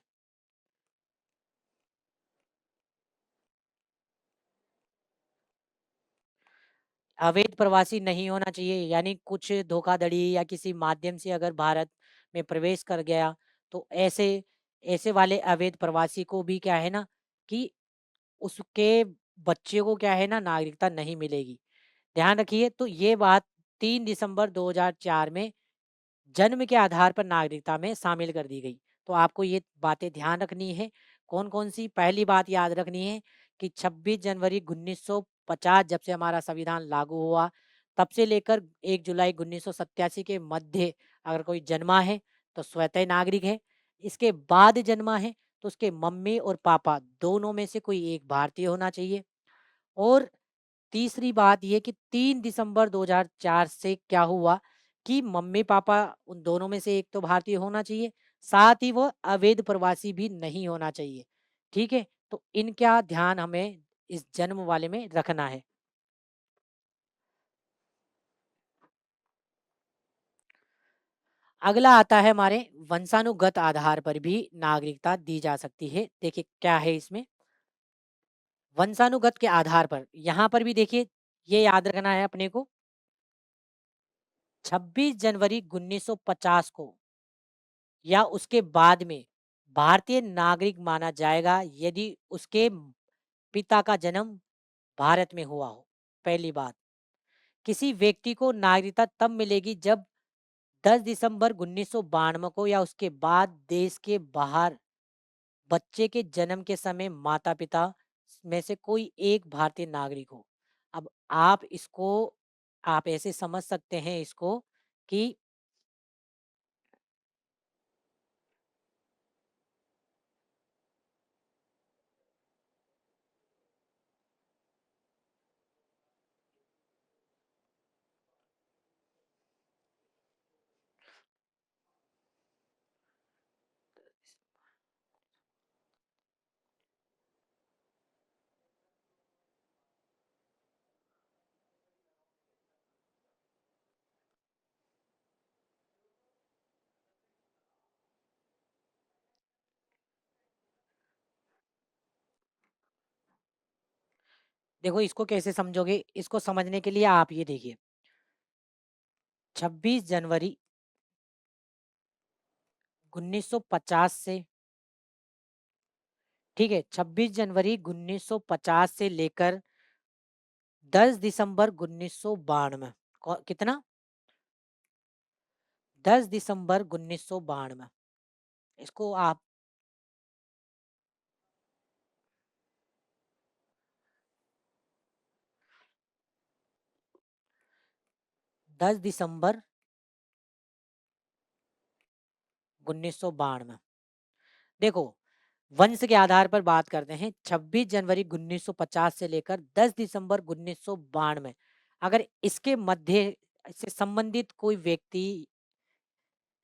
अवैध प्रवासी नहीं होना चाहिए यानी कुछ धोखाधड़ी या किसी माध्यम से अगर भारत में प्रवेश कर गया, तो ऐसे ऐसे वाले अवैध प्रवासी को भी क्या है ना कि उसके बच्चे को क्या है ना नागरिकता नहीं मिलेगी। ध्यान रखिए, तो ये बात 3 दिसंबर 2004 में जन्म के आधार पर नागरिकता में शामिल कर दी गई। तो आपको ये बातें ध्यान रखनी है। कौन-कौन सी? पहली बात याद रखनी है कि 26 जनवरी 1950 जब से हमारा संविधान लागू हुआ, तब से लेकर 1 जुलाई 1987 के मध्य अगर कोई जन्मा है, तो स्वतः नागरिक है। इसके बाद जन्मा है, तो उसके मम्मी और पापा दोनों में से कोई एक भारतीय होना चाहिए। और तीसरी बात ये कि 3 दिसंबर 2004 से क्या हुआ कि मम्मी-पापा उन दोनों में से एक तो भारतीय होना चाहिए, साथ ही वो अवैध प्रवासी भी नहीं होना चाहिए। ठीक है? तो इनका ध्यान हमें इस जन्म वाले में रखना है। अगला आता है हमारे वंशानुगत आधार पर भी नागरिकता दी जा सकती है। देखिए क्या है इसमें? वंशानुगत के आधार पर, यहाँ पर भी देखिए ये याद रखना है अपने को, 26 जनवरी 1950 को या उसके बाद में भारतीय नागरिक माना जाएगा यदि उसके पिता का जन्म भारत में हुआ हो। पहली बात, किसी व्यक्ति को नागरिकता तब मिलेगी जब 10 दिसंबर 1992 को या उसके बाद देश के बाहर बच्चे के जन्म के समय माता-पिता में से कोई एक भारतीय नागरिक हो। अब आप ऐसे समझ सकते हैं इसको कि देखो इसको कैसे समझोगे, इसको समझने के लिए आप ये देखिए, 26 जनवरी 1950 से, ठीक है, 26 जनवरी 1950 से लेकर 10 दिसंबर 1992, कितना, 10 दिसंबर 1992, इसको आप 10 दिसंबर 1992, देखो वंश के आधार पर बात करते हैं, 26 जनवरी 1950 से लेकर 10 दिसंबर 1992, अगर इसके मध्य से संबंधित कोई व्यक्ति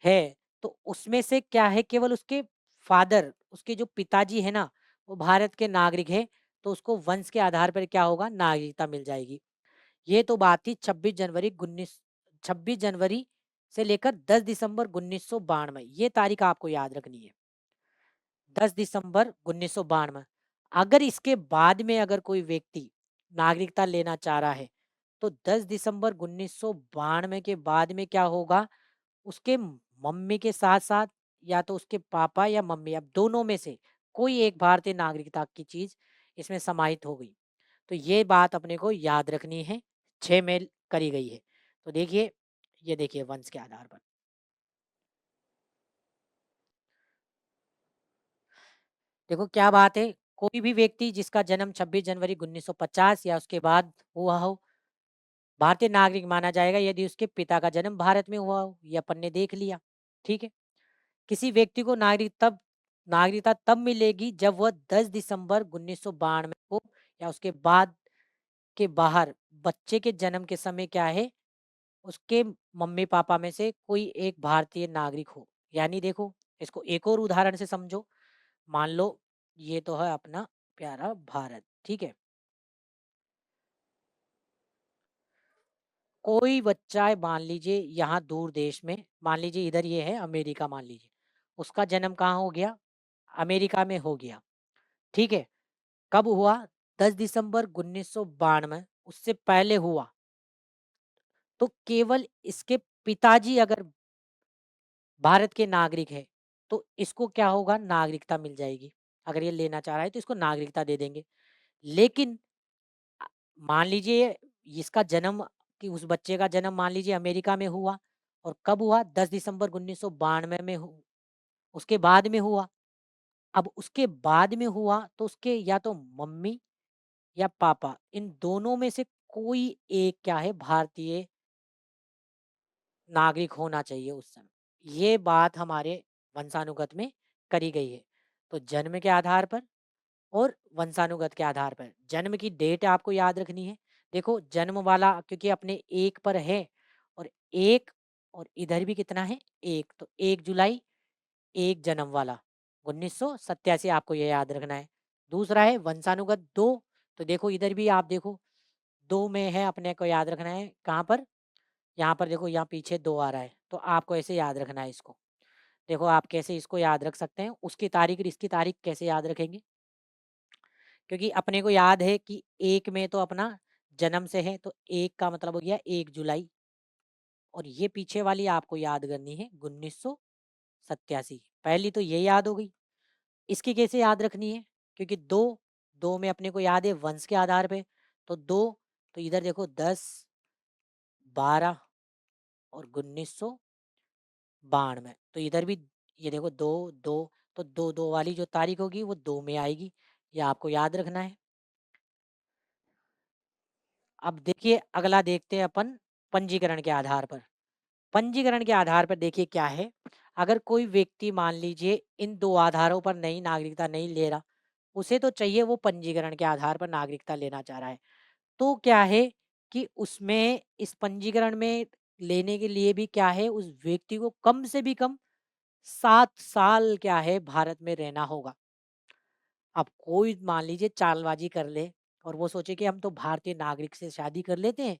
है, तो उसमें से क्या है, केवल उसके फादर, उसके जो पिताजी है ना, वो भारत के नागरिक है, तो उसको वंश के आधार पर क्या होगा, नागरिकता मिल जाएगी। ये तो बात थी 26 जनवरी से लेकर 10 दिसंबर 1992, ये तारीख आपको याद रखनी है, 10 दिसंबर 1992। अगर इसके बाद में अगर कोई व्यक्ति नागरिकता लेना चाह रहा है, तो 10 दिसंबर 1992 के बाद में क्या होगा, उसके मम्मी के साथ साथ, या तो उसके पापा या मम्मी, अब दोनों में से कोई एक भारतीय नागरिकता की चीज इसमें समाहित हो गई। तो ये बात अपने को याद रखनी है, 6 में करी गई है। तो देखिए, ये देखिए वंश के आधार पर, देखो क्या बात है, कोई भी व्यक्ति जिसका जन्म 26 जनवरी 1950 या उसके बाद हुआ हो, भारतीय नागरिक माना जाएगा, यदि उसके पिता का जन्म भारत में हुआ हो, ये अपन ने देख लिया, ठीक है। किसी व्यक्ति को नागरिकता तब मिलेगी जब वह 10 दिसंबर 1992 को या उसके बाद के बाहर बच्चे के जन्म के समय क्या है, उसके मम्मी पापा में से कोई एक भारतीय नागरिक हो। यानी देखो, इसको एक और उदाहरण से समझो, मान लो ये तो है अपना प्यारा भारत, ठीक है, कोई बच्चा है, मान लीजिए यहाँ दूर देश में, मान लीजिए इधर ये है अमेरिका, मान लीजिए उसका जन्म कहाँ हो गया, अमेरिका में हो गया, ठीक है। कब हुआ, 10 दिसंबर 1992, उससे पहले हुआ, तो केवल इसके पिताजी अगर भारत के नागरिक है, तो इसको क्या होगा, नागरिकता मिल जाएगी। अगर ये लेना चाह रहा है तो इसको नागरिकता दे देंगे। लेकिन अ, मान लीजिए इसका जन्म, कि उस बच्चे का जन्म मान लीजिए अमेरिका में हुआ, और कब हुआ, 10 दिसंबर 1992 में उसके बाद में हुआ। अब उसके बाद में हुआ तो उसके या तो मम्मी या पापा, इन दोनों में से कोई एक क्या है, भारतीय नागरिक होना चाहिए उस समय। ये बात हमारे वंशानुगत में करी गई है। तो जन्म के आधार पर और वंशानुगत के आधार पर, जन्म की डेट आपको याद रखनी है। देखो जन्म वाला क्योंकि अपने एक पर है, और एक, और इधर भी कितना है, एक, तो 1 जुलाई, एक जन्म वाला 1987, आपको ये याद रखना है। दूसरा है वंशानुगत 2, तो देखो इधर भी आप देखो, 2 में है, अपने को याद रखना है कहाँ पर, यहाँ पर देखो, यहाँ पीछे 2 आ रहा है, तो आपको ऐसे याद रखना है इसको। देखो आप कैसे इसको याद रख सकते हैं, उसकी तारीख और इसकी तारीख कैसे याद रखेंगे, क्योंकि अपने को याद है कि एक में तो अपना जन्म से है, तो एक का मतलब हो गया 1 जुलाई, और ये पीछे वाली आपको याद करनी है 1987। पहली तो ये याद हो गई, इसकी कैसे याद रखनी है, क्योंकि दो, दो में अपने को याद है वंश के आधार पे, तो दो, तो इधर देखो 10, 12 और 1992, तो इधर भी ये देखो दो, दो, तो दो दो वाली जो तारीख होगी वो 2 में आएगी, ये आपको याद रखना है। अब देखिए अगला देखते हैं अपन, पंजीकरण के आधार पर। पंजीकरण के आधार पर देखिए क्या है, अगर कोई व्यक्ति मान लीजिए इन 2 आधारों पर नई नागरिकता नहीं ले रहा, उसे तो चाहिए, वो पंजीकरण के आधार पर नागरिकता लेना चाह रहा है, तो क्या है कि उसमें इस पंजीकरण में लेने के लिए भी क्या है, उस व्यक्ति को कम से भी कम 7 साल क्या है, भारत में रहना होगा। अब कोई मान लीजिए चालबाजी कर ले, और वो सोचे कि हम तो भारतीय नागरिक से शादी कर लेते हैं,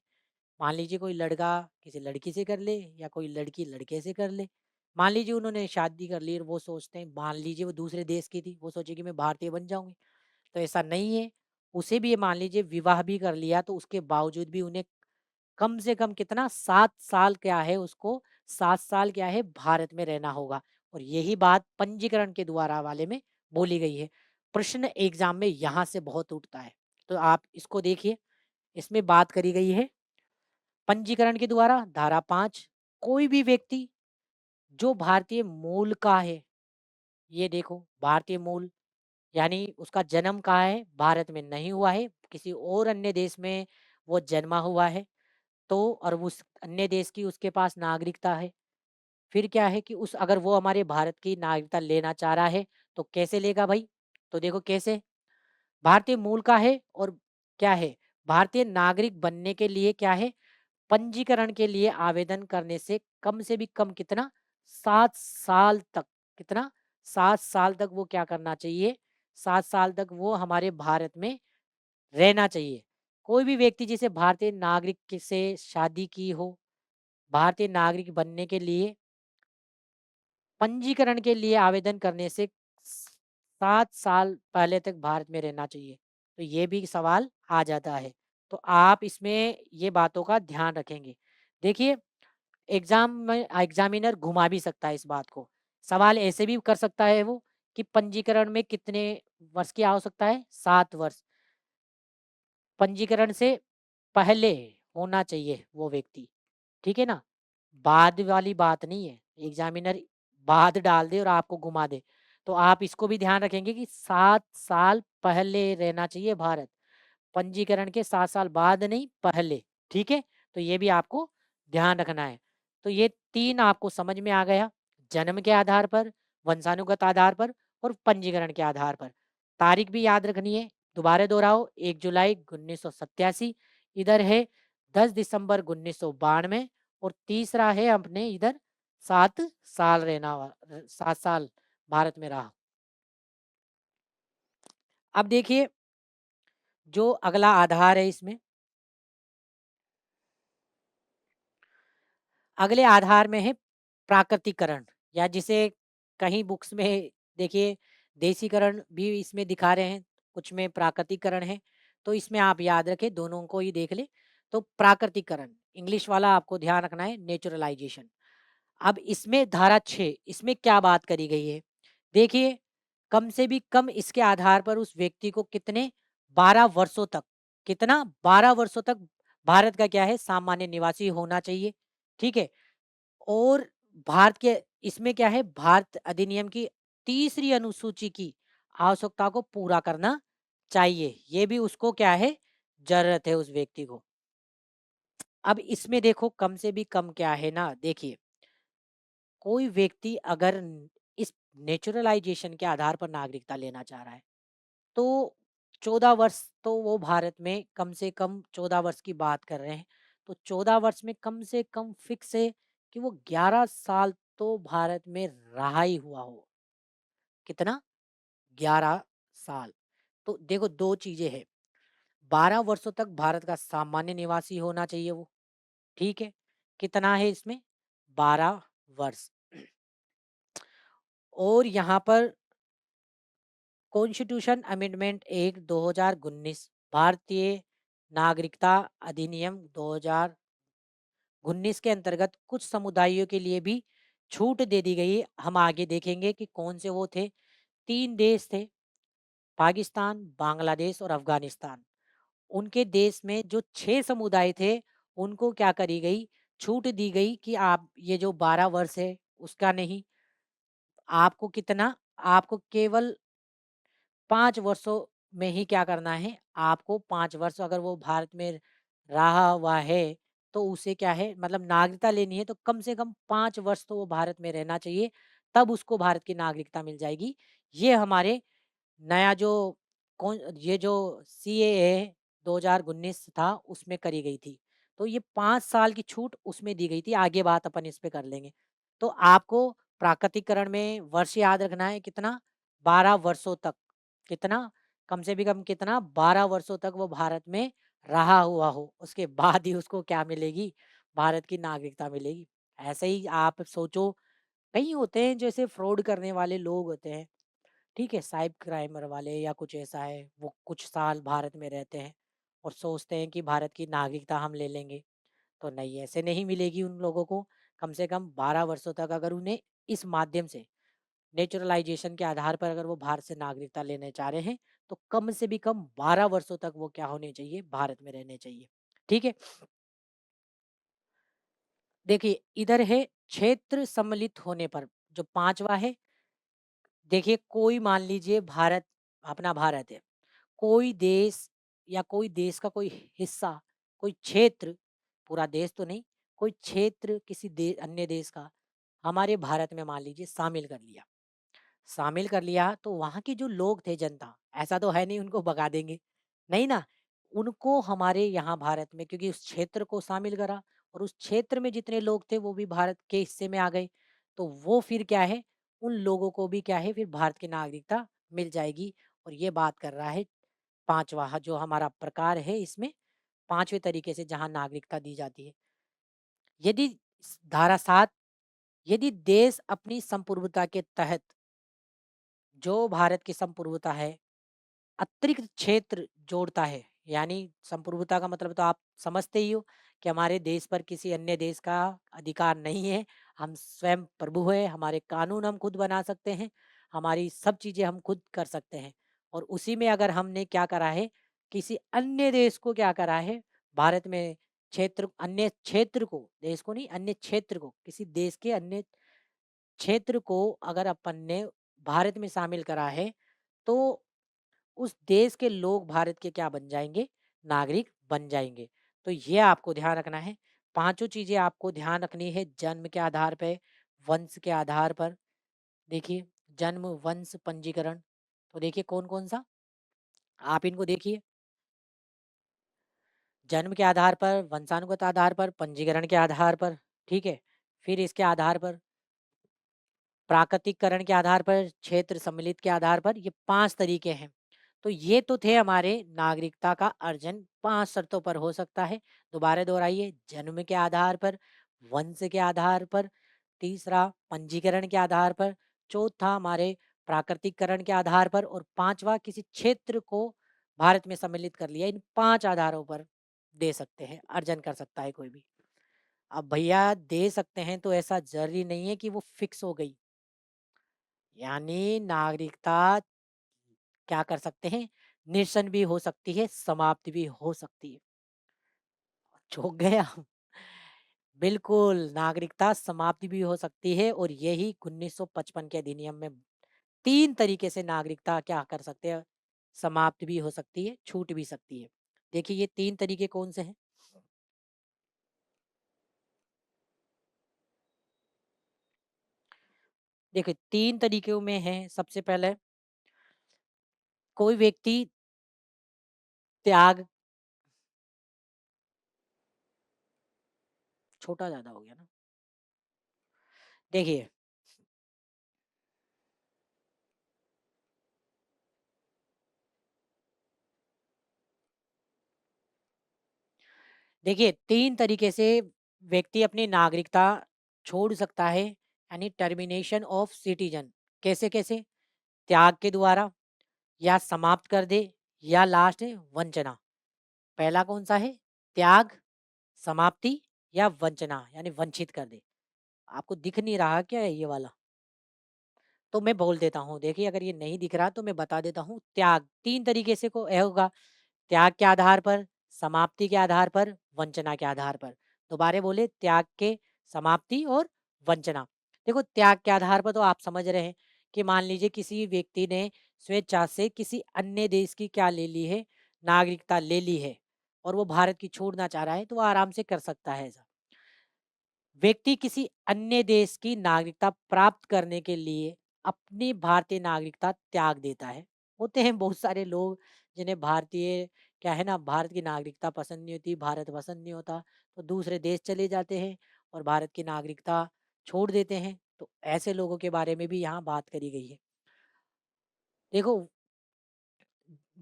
मान लीजिए कोई लड़का किसी लड़की से कर ले, या कोई लड़की लड़के से कर ले, मान लीजिए उन्होंने शादी कर ली, और वो सोचते हैं, मान लीजिए वो दूसरे देश की थी, वो सोचे कि मैं भारतीय बन जाऊंगी, तो ऐसा नहीं है। उसे भी ये मान लीजिए विवाह भी कर लिया, तो उसके बावजूद भी उन्हें कम से कम कितना 7 साल क्या है उसको 7 साल क्या है भारत में रहना होगा। और यही बात पंजीकरण के द्वारा वाले में बोली गई है। प्रश्न एग्जाम में यहाँ से बहुत उठता है, तो आप इसको देखिए। इसमें बात करी गई है पंजीकरण के द्वारा धारा 5, कोई भी व्यक्ति जो भारतीय मूल का है, ये देखो भारतीय मूल यानी उसका जन्म कहाँ है, भारत में नहीं हुआ है, किसी और अन्य देश में वो जन्मा हुआ है, तो और उस अन्य देश की उसके पास नागरिकता है। फिर क्या है कि उस अगर वो हमारे भारत की नागरिकता लेना चाह रहा है, तो कैसे लेगा भाई? तो देखो कैसे, भारतीय मूल का है और क्या है, भारतीय नागरिक बनने के लिए क्या है, पंजीकरण के लिए आवेदन करने से भी कम कितना 7 साल तक, कितना 7 साल तक वो क्या करना चाहिए, 7 साल तक वो हमारे भारत में रहना चाहिए। कोई भी व्यक्ति जिसे भारतीय नागरिक से शादी की हो, भारतीय नागरिक बनने के लिए पंजीकरण के लिए आवेदन करने से 7 साल पहले तक भारत में रहना चाहिए। तो ये भी सवाल आ जाता है। तो आप इसमें ये बातों का ध्यान रखेंगे। देखिए एग्जाम में एग्जामिनर घुमा भी सकता है इस बात को। सवाल ऐसे भी कर सकता है वो कि पंजीकरण में कितने वर्ष की आवश्यकता है? 7 वर्ष। पंजीकरण से पहले होना चाहिए वो व्यक्ति, ठीक है ना? बाद वाली बात नहीं है। एग्जामिनर बाद डाल दे और आपको घुमा दे। तो आप इसको भी ध्यान रखेंगे कि 7 साल पहले रहना चाहिए भारत। पंजीकरण के 7 साल बाद नहीं, पहले। ठीक है? तो ये भी आपको ध्यान रखना है। तो ये 3 आपको समझ में आ गया। जन्म के आधार पर, वंशानुगत आधार पर और पंजीकरण के आधार पर। तारीख भी याद रखनी है। दोबारा दोहराओ, 1 जुलाई 1987, इधर है 10 दिसंबर 1992 और तीसरा है अपने इधर 7 साल 7 साल भारत में रहा। अब देखिए जो अगला आधार है इसमें, अगले आधार में है प्राकृतिकरण, या जिसे कहीं बुक्स में देखिए देसीकरण भी इसमें दिखा रहे हैं, कुछ में प्राकृतिकरण है। तो इसमें आप याद रखें, दोनों को ही देख ले। तो प्राकृतिकरण इंग्लिश वाला आपको ध्यान रखना है, नेचुरलाइजेशन। अब इसमें धारा 6, इसमें क्या बात करी गई है? देखिए कम से भी कम इसके आधार पर उस व्यक्ति को कितने 12 वर्षों तक, कितना 12 वर्षों तक भारत का क्या है सामान्य निवासी होना चाहिए। ठीक है? और भारत के इसमें क्या है, भारत अधिनियम की तीसरी अनुसूची की आवश्यकता को पूरा करना चाहिए। ये भी उसको क्या है, जरूरत है उस व्यक्ति को। अब इसमें देखो कम से भी कम क्या है ना, देखिए कोई व्यक्ति अगर इस नेचुरलाइजेशन के आधार पर नागरिकता लेना चाह रहा है, तो 14 वर्ष, तो वो भारत में कम से कम 14 वर्ष की बात कर रहे हैं। तो 14 वर्ष में कम से कम फिक्स है कि वो 11 साल तो भारत में रहा ही हुआ हो। कितना? 11 साल। तो देखो 2 चीजें हैं, 12 वर्षों तक भारत का सामान्य निवासी होना चाहिए वो। ठीक है? कितना है इसमें? 12 वर्ष। और यहाँ पर कॉन्स्टिट्यूशन अमेंडमेंट एक्ट 2019, भारतीय नागरिकता अधिनियम 2019 के अंतर्गत कुछ समुदायों के लिए भी छूट दे दी गई है। हम आगे देखेंगे कि कौन से वो थे। 3 देश थे, पाकिस्तान, बांग्लादेश और अफगानिस्तान। उनके देश में जो 6 समुदाय थे, उनको क्या करी गई, छूट दी गई कि आप ये जो 12 वर्ष है उसका नहीं, आपको कितना, आपको केवल 5 वर्षों में ही क्या करना है, आपको 5 वर्ष अगर वो भारत में रहा हुआ है, तो उसे क्या है मतलब नागरिकता लेनी है तो कम से कम 5 वर्ष तो वो भारत में रहना चाहिए, तब उसको भारत की नागरिकता मिल जाएगी। ये हमारे नया जो कौन ये जो सीएए 2019 था उसमें करी गई थी। तो ये 5 साल की छूट उसमें दी गई थी, आगे बात अपन इस पे कर लेंगे। तो आपको प्राकृतिकरण में वर्ष याद रखना है कितना, 12 वर्षों तक। कितना? कम से भी कम कितना, 12 वर्षों तक वो भारत में रहा हुआ हो, उसके बाद ही उसको क्या मिलेगी, भारत की नागरिकता मिलेगी। ऐसे ही आप सोचो, कई होते हैं जैसे फ्रॉड करने वाले लोग होते हैं, ठीक है, साइबर क्राइमर वाले या कुछ ऐसा है, वो कुछ साल भारत में रहते हैं और सोचते हैं कि भारत की नागरिकता हम ले लेंगे। तो नहीं, ऐसे नहीं मिलेगी उन लोगों को। कम से कम 12 वर्षों तक अगर उन्हें इस माध्यम से नेचुरलाइजेशन के आधार पर अगर वो भारत से नागरिकता लेने चाह रहे हैं, तो कम से भी कम 12 वर्षों तक वो क्या होने चाहिए, भारत में रहने चाहिए। ठीक है? देखिए, इधर है क्षेत्र सम्मिलित होने पर, जो 5वां है, देखिए कोई मान लीजिए भारत, अपना भारत है, कोई देश या कोई देश का कोई हिस्सा, कोई क्षेत्र, पूरा देश तो नहीं, कोई क्षेत्र किसी अन्य देश का हमारे भारत में मान लीजिए शामिल कर लिया, तो वहाँ के जो लोग थे, जनता, ऐसा तो है नहीं उनको भगा देंगे, नहीं ना। उनको हमारे यहाँ भारत में, क्योंकि उस क्षेत्र को शामिल करा और उस क्षेत्र में जितने लोग थे वो भी भारत के हिस्से में आ गए, तो वो फिर क्या है, उन लोगों को भी क्या है, फिर भारत की नागरिकता मिल जाएगी। और ये बात कर रहा है 5वां जो हमारा प्रकार है, इसमें 5वें तरीके से जहाँ नागरिकता दी जाती है। यदि धारा 7, यदि देश अपनी संप्रभुता के तहत, जो भारत की संप्रभुता है, अतिरिक्त क्षेत्र जोड़ता है, यानी संप्रभुता का मतलब तो आप समझते ही हो कि हमारे देश पर किसी अन्य देश का अधिकार नहीं है। हम स्वयं प्रभु है, हमारे कानून हम खुद बना सकते हैं, हमारी सब चीजें हम खुद कर सकते हैं। और उसी में अगर हमने क्या करा है, किसी अन्य देश को क्या करा है, भारत में क्षेत्र, अन्य क्षेत्र को, देश को नहीं, अन्य क्षेत्र को, किसी देश के अन्य क्षेत्र को अगर अपन ने भारत में शामिल करा है, तो उस देश के लोग भारत के क्या बन जाएंगे, नागरिक बन जाएंगे। तो ये आपको ध्यान रखना है। पांचों चीजें आपको ध्यान रखनी है, जन्म के आधार पे, वंश के आधार पर। देखिए, जन्म, वंश, पंजीकरण, तो देखिए कौन कौन सा, आप इनको देखिए। जन्म के आधार पर, वंशानुगत आधार पर, पंजीकरण के आधार पर, ठीक है। फिर इसके आधार पर प्राकृतिककरण के आधार पर, क्षेत्र सम्मिलित के आधार पर, ये 5 तरीके हैं। तो ये तो थे हमारे नागरिकता का अर्जन 5 शर्तों पर हो सकता है। दोबारा दोहराइए, जन्म के आधार पर, वंश के आधार पर, तीसरा पंजीकरण के आधार पर, चौथा हमारे प्राकृतिककरण के आधार पर, और 5वां किसी क्षेत्र को भारत में सम्मिलित कर लिया। इन 5 आधारों पर दे सकते हैं, अर्जन कर सकता है कोई भी। अब भैया दे सकते हैं तो ऐसा जरूरी नहीं है कि वो फिक्स हो गई, यानी नागरिकता क्या कर सकते हैं, निरसन भी हो सकती है, समाप्त भी हो सकती है। चौंक गए आप? बिल्कुल, नागरिकता समाप्ति भी हो सकती है, और यही 1955 के अधिनियम में 3 तरीके से नागरिकता क्या कर सकते हैं, समाप्त भी हो सकती है, छूट भी सकती है। देखिए ये 3 तरीके कौन से हैं? देखिए 3 तरीकों में है, सबसे पहले कोई व्यक्ति त्याग, छोटा ज़्यादा हो गया ना? देखिए, देखिए 3 तरीके से व्यक्ति अपनी नागरिकता छोड़ सकता है, यानी टर्मिनेशन ऑफ सिटीजन। कैसे-कैसे? त्याग के द्वारा, या समाप्त कर दे, या लास्ट है वंचना। पहला कौन सा है? त्याग, समाप्ति, या वंचना, यानी वंचित कर दे। आपको दिख नहीं रहा क्या है ये वाला? तो मैं बोल देता हूँ, देखिए अगर ये नहीं दिख रहा तो मैं बता देता हूँ। त्याग 3 तरीके से को होगा, त्याग के आधार पर, समाप्ति के आधार पर, वंचना के आधार पर। दोबारा बोले, त्याग के, समाप्ति और वंचना। देखो त्याग के आधार पर तो आप समझ रहे हैं कि मान लीजिए किसी व्यक्ति ने स्वेच्छा से किसी अन्य देश की क्या ले ली है, नागरिकता ले ली है, और वो भारत की छोड़ना चाह रहा है, तो वो आराम से कर सकता है ऐसा। व्यक्ति किसी अन्य देश की नागरिकता प्राप्त करने के लिए अपनी भारतीय नागरिकता त्याग देता है। होते हैं बहुत सारे लोग जिन्हें भारतीय, क्या है ना, भारत की नागरिकता पसंद नहीं होती, भारत पसंद नहीं होता, तो दूसरे देश चले जाते हैं और भारत की नागरिकता छोड़ देते हैं। तो ऐसे लोगों के बारे में भी यहाँ बात करी गई है। देखो,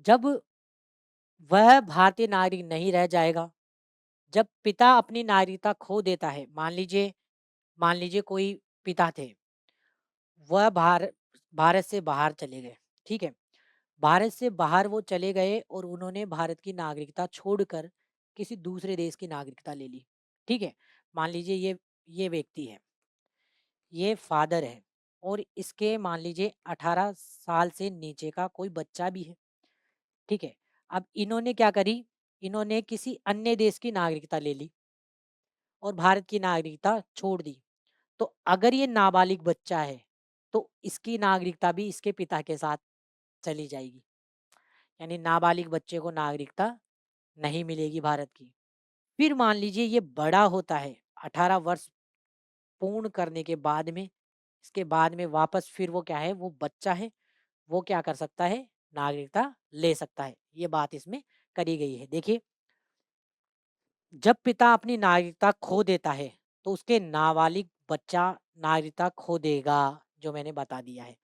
जब वह भारतीय नागरिक नहीं रह जाएगा, जब पिता अपनी नागरिकता खो देता है, मान लीजिए कोई पिता थे, वह भारत भारत से बाहर चले गए, ठीक है। भारत से बाहर वो चले गए और उन्होंने भारत की नागरिकता छोड़कर किसी दूसरे देश की नागरिकता ले ली। ठीक है। मान लीजिए ये व्यक्ति है, ये फादर है, और इसके मान लीजिए 18 साल से नीचे का कोई बच्चा भी है। ठीक है। अब इन्होंने क्या करी, इन्होंने किसी अन्य देश की नागरिकता ले ली और भारत की नागरिकता छोड़ दी। तो अगर ये नाबालिग बच्चा है तो इसकी नागरिकता भी इसके पिता के साथ चली जाएगी, यानी नाबालिग बच्चे को नागरिकता नहीं मिलेगी भारत की। फिर मान लीजिए ये बड़ा होता है, 18 वर्ष पूर्ण करने के बाद में, इसके बाद में वापस फिर वो क्या है, वो बच्चा है, वो क्या कर सकता है, नागरिकता ले सकता है। ये बात इसमें करी गई है। देखिए, जब पिता अपनी नागरिकता खो देता है तो उसके नाबालिग बच्चा नागरिकता खो देगा, जो मैंने बता दिया है।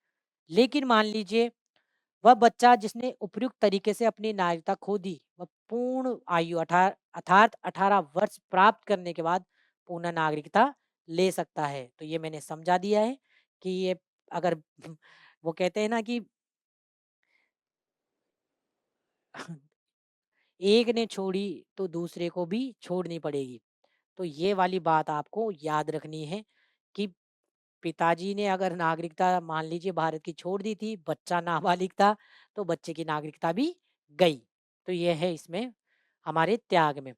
लेकिन मान लीजिए वह बच्चा जिसने उपयुक्त तरीके से अपनी नागरिकता खो दी, वह पूर्ण आयु अर्थात 18 वर्ष प्राप्त करने के बाद पूर्ण नागरिकता ले सकता है। तो ये मैंने समझा दिया है कि ये अगर वो कहते हैं ना कि एक ने छोड़ी तो दूसरे को भी छोड़नी पड़ेगी। तो ये वाली बात आपको याद रखनी है कि पिताजी ने अगर नागरिकता मान लीजिए भारत की छोड़ दी थी, बच्चा नाबालिग था, तो बच्चे की नागरिकता भी गई। तो ये है इसमें हमारे त्याग में।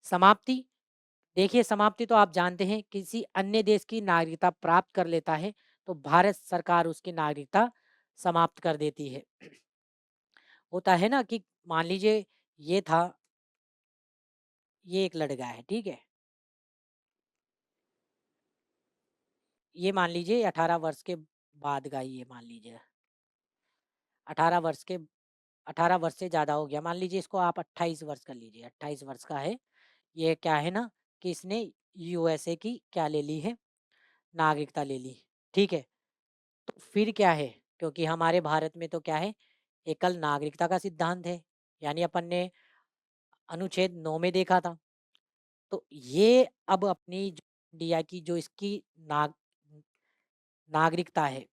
समाप्ति, देखिए समाप्ति तो आप जानते हैं, किसी अन्य देश की नागरिकता प्राप्त कर लेता है तो भारत सरकार उसकी नागरिकता समाप्त कर देती है। होता है ना कि मान लीजिए ये था, ये एक लड़का है, ठीक है, ये मान लीजिए 18 वर्ष के बाद का ही, ये मान लीजिए 18 वर्ष के 18 वर्ष से ज़्यादा हो गया, मान लीजिए इसको आप 28 वर्ष कर लीजिए, 28 वर्ष का है। ये क्या है ना कि इसने यूएसए की क्या ले ली है, नागरिकता ले ली। ठीक है। तो फिर क्या है, क्योंकि हमारे भारत में तो क्या है, एकल नागरिकता का सिद्धांत है, यानी अपन ने अनुच्छेद 9 में देखा था। तो ये अब अपनी इंडिया की जो इसकी नाग नागरिकता है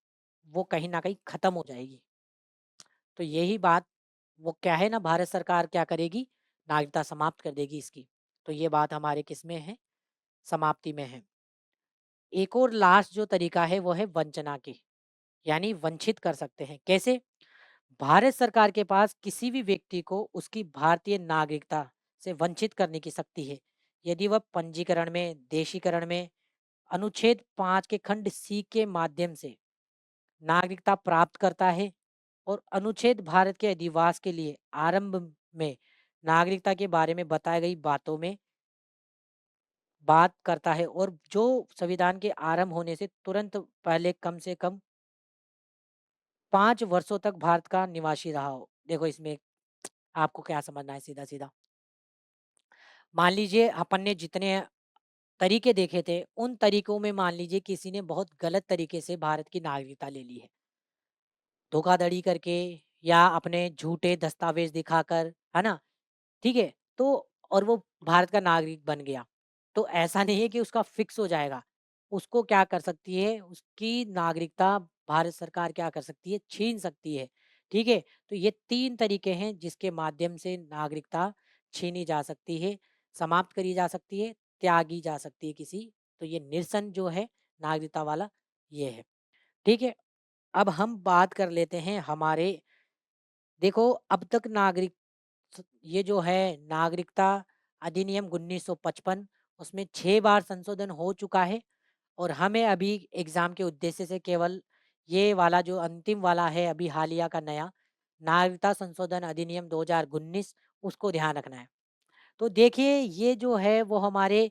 वो कहीं ना कहीं खत्म हो जाएगी। तो यही बात, वो क्या है ना, भारत सरकार क्या करेगी, नागरिकता समाप्त कर देगी इसकी। तो ये बात हमारे किस में है, समाप्ति में है। एक और लास्ट जो तरीका है वो है वंचना की, यानी वंचित कर सकते हैं। कैसे? भारत सरकार के पास किसी भी व्यक्ति को उसकी भारतीय नागरिकता से वंचित करने की शक्ति है यदि वह पंजीकरण में, देशीकरण में, अनुच्छेद 5 के खंड सी के माध्यम से नागरिकता प्राप्त करता है और अनुच्छेद भारत के अधिवास के लिए आरंभ में नागरिकता के बारे में बताई गई बातों में बात करता है, और जो संविधान के आरंभ होने से तुरंत पहले कम से कम 5 वर्षों तक भारत का निवासी रहा हो। देखो इसमें आपको क्या समझना है, सीधा सीधा मान लीजिए अपन ने जितने तरीके देखे थे, उन तरीकों में मान लीजिए किसी ने बहुत गलत तरीके से भारत की नागरिकता ले ली है, धोखाधड़ी करके या अपने झूठे दस्तावेज दिखाकर, है ना, ठीक है? तो और वो भारत का नागरिक बन गया। तो ऐसा नहीं है कि उसका फिक्स हो जाएगा। उसको क्या कर सकती है, उसकी नागरिकता भारत सरकार क्या कर सकती है, छीन सकती है। ठीक है? तो ये 3 तरीके हैं जिसके माध्यम से नागरिकता छीनी जा सकती है, समाप्त करी जा सकती है, त्यागी जा सकती है किसी। तो ये निरसन जो है नागरिकता वाला, ये है। ठीक है? अब हम बात कर लेते हैं हमारे, देखो अब तक ये जो है नागरिकता अधिनियम 1955, उसमें 6 बार संशोधन हो चुका है, और हमें अभी एग्जाम के उद्देश्य से केवल ये वाला जो अंतिम वाला है अभी हालिया का नया नागरिकता संशोधन अधिनियम 2019, उसको ध्यान रखना है। तो देखिए ये जो है वो हमारे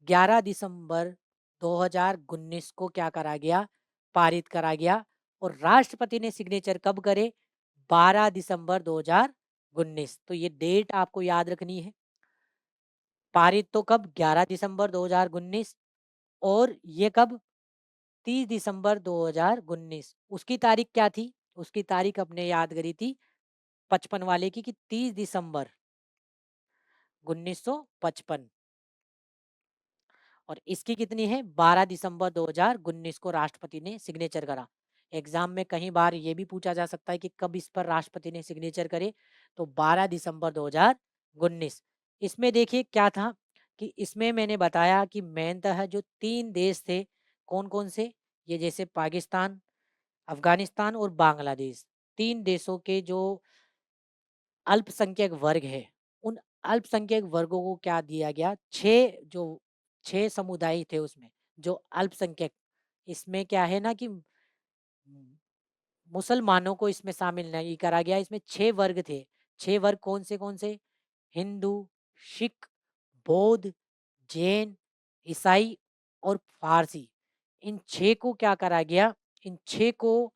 11 दिसंबर 2019 को क्या करा गया, पारित करा गया, और राष्ट्रपति ने सिग्नेचर कब करे, 12 दिसंबर 2019। तो ये डेट आपको याद रखनी है। पारित तो कब, 11 दिसंबर 2019, और ये कब, 30 दिसंबर 2019। उसकी तारीख क्या थी, उसकी तारीख अपने याद करी थी 55 वाले की, कि 30 दिसंबर 1955, और इसकी कितनी है, 12 दिसंबर 2019 को राष्ट्रपति ने सिग्नेचर करा। एग्जाम में कई बार ये भी पूछा जा सकता है कि कब इस पर राष्ट्रपति ने सिग्नेचर करे, तो 12 दिसंबर 2019। इसमें देखिए क्या था कि इसमें मैंने बताया कि मेनतः जो 3 देश थे, कौन-कौन से? ये जैसे पाकिस्तान, अफ़गानिस्तान और बांग्लादेश, 3 देशों के जो अल्पसंख्यक वर्ग है, उन अल्पसंख्यक वर्गों को क्या दिया गया? 6 समुदाय थे उसमें, जो अल्पसंख्यक, इसमें क्या है ना कि मुसलमानों को इसमें शामिल नहीं करा गया। इसमें 6 वर्ग थे। 6 वर्ग कौन से? हिंदू, सिख, बौद्ध, जैन, ईसाई और फारसी। इन 6 को क्या करा गया? इन 6 को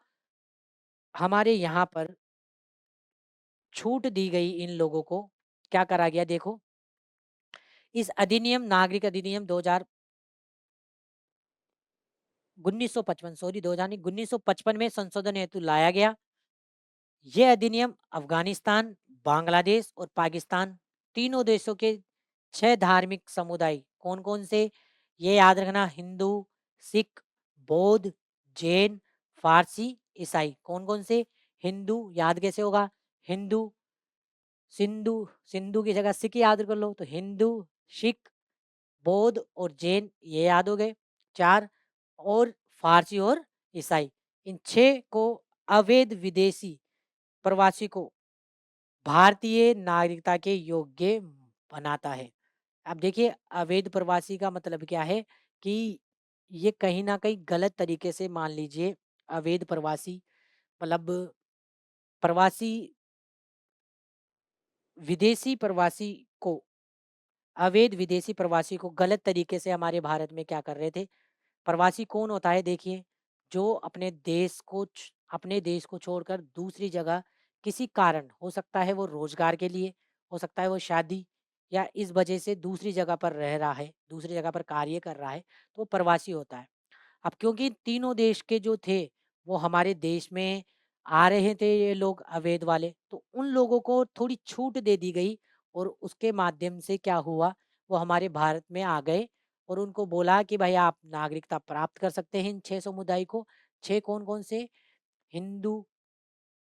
हमारे यहाँ पर छूट दी गई। इन लोगों को क्या करा गया? देखो, इस अधिनियम, नागरिक अधिनियम 2000 1955, सॉरी 2000 नहीं, 1955 में संशोधन हेतु लाया गया। ये अधिनियम अफगानिस्तान, बांग्लादेश और पाकिस्तान, तीनों देशों के 6 धार्मिक समुदाय, कौन-कौन से? ये याद रखना, हिंदू, सिख, बौद्ध, जैन, फारसी, ईसाई। कौन-कौन से? हिंदू, याद कैसे होगा? हिंदू, सिंधु, सिंधु की जगह सिख याद कर लो, तो हिंदू, सिख, बौद्ध और जैन, ये याद हो गए 4। और फारसी और ईसाई। इन 6 को अवैध विदेशी प्रवासी को भारतीय नागरिकता के योग्य बनाता है। अब देखिए, अवैध प्रवासी का मतलब क्या है कि ये कहीं न कहीं गलत तरीके से, मान लीजिए अवैध प्रवासी मतलब प्रवासी, विदेशी प्रवासी को, अवैध विदेशी प्रवासी को गलत तरीके से हमारे भारत में क्या कर रहे थे? प्रवासी कौन होता है? देखिए, जो अपने देश को छोड़कर दूसरी जगह किसी कारण, हो सकता है वो रोजगार के लिए, हो सकता है वो शादी या इस वजह से दूसरी जगह पर रह रहा है, दूसरी जगह पर कार्य कर रहा है, तो वो प्रवासी होता है। अब क्योंकि तीनों देश के जो थे, वो हमारे देश में आ रहे थे ये लोग अवैध वाले, तो उन लोगों को थोड़ी छूट दे दी गई और उसके माध्यम से क्या हुआ? वो हमारे भारत में आ गए और उनको बोला कि भाई आप नागरिकता प्राप्त कर सकते हैं इन 6 समुदाय को। 6 कौन-कौन से? हिंदू,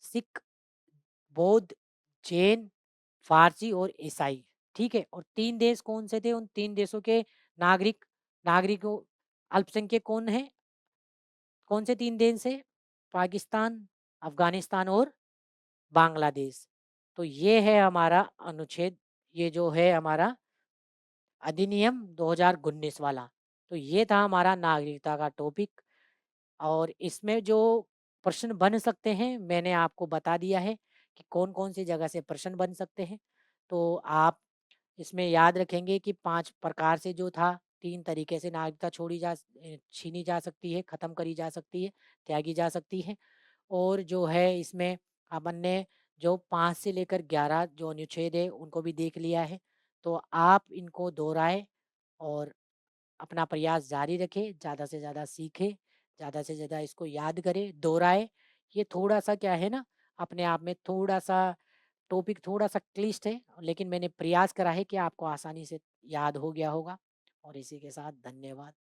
सिख, बौद्ध, जैन, फारसी और ईसाई। ठीक है? और 3 देश कौन से थे? उन 3 देशों के नागरिकों, अल्पसंख्यक कौन है? कौन से 3 देश से? पाकिस्तान, अफगानिस्तान और बांग्लादेश। तो ये है हमारा अनुच्छेद, ये जो है हमारा अधिनियम 2019 वाला। तो ये था हमारा नागरिकता का टॉपिक। और इसमें जो प्रश्न बन सकते हैं, मैंने आपको बता दिया है कि कौन-कौन सी जगह से प्रश्न बन सकते हैं। तो आप इसमें याद रखेंगे कि 5 प्रकार से जो था, 3 तरीके से नागरिकता छीनी जा सकती है, खत्म करी जा सकती है, त्यागी जा सकती है। और जो है इसमें अपन ने जो 5 से लेकर 11 जो अनुच्छेद है, उनको भी देख लिया है। तो आप इनको दोहराएँ और अपना प्रयास जारी रखें, ज़्यादा से ज़्यादा सीखें, ज़्यादा से ज़्यादा इसको याद करें, दोहराएँ। ये थोड़ा-सा क्या है ना, अपने आप में थोड़ा-सा टॉपिक थोड़ा-सा क्लिष्ट है, लेकिन मैंने प्रयास करा है कि आपको आसानी से याद हो गया होगा। और इसी के साथ धन्यवाद।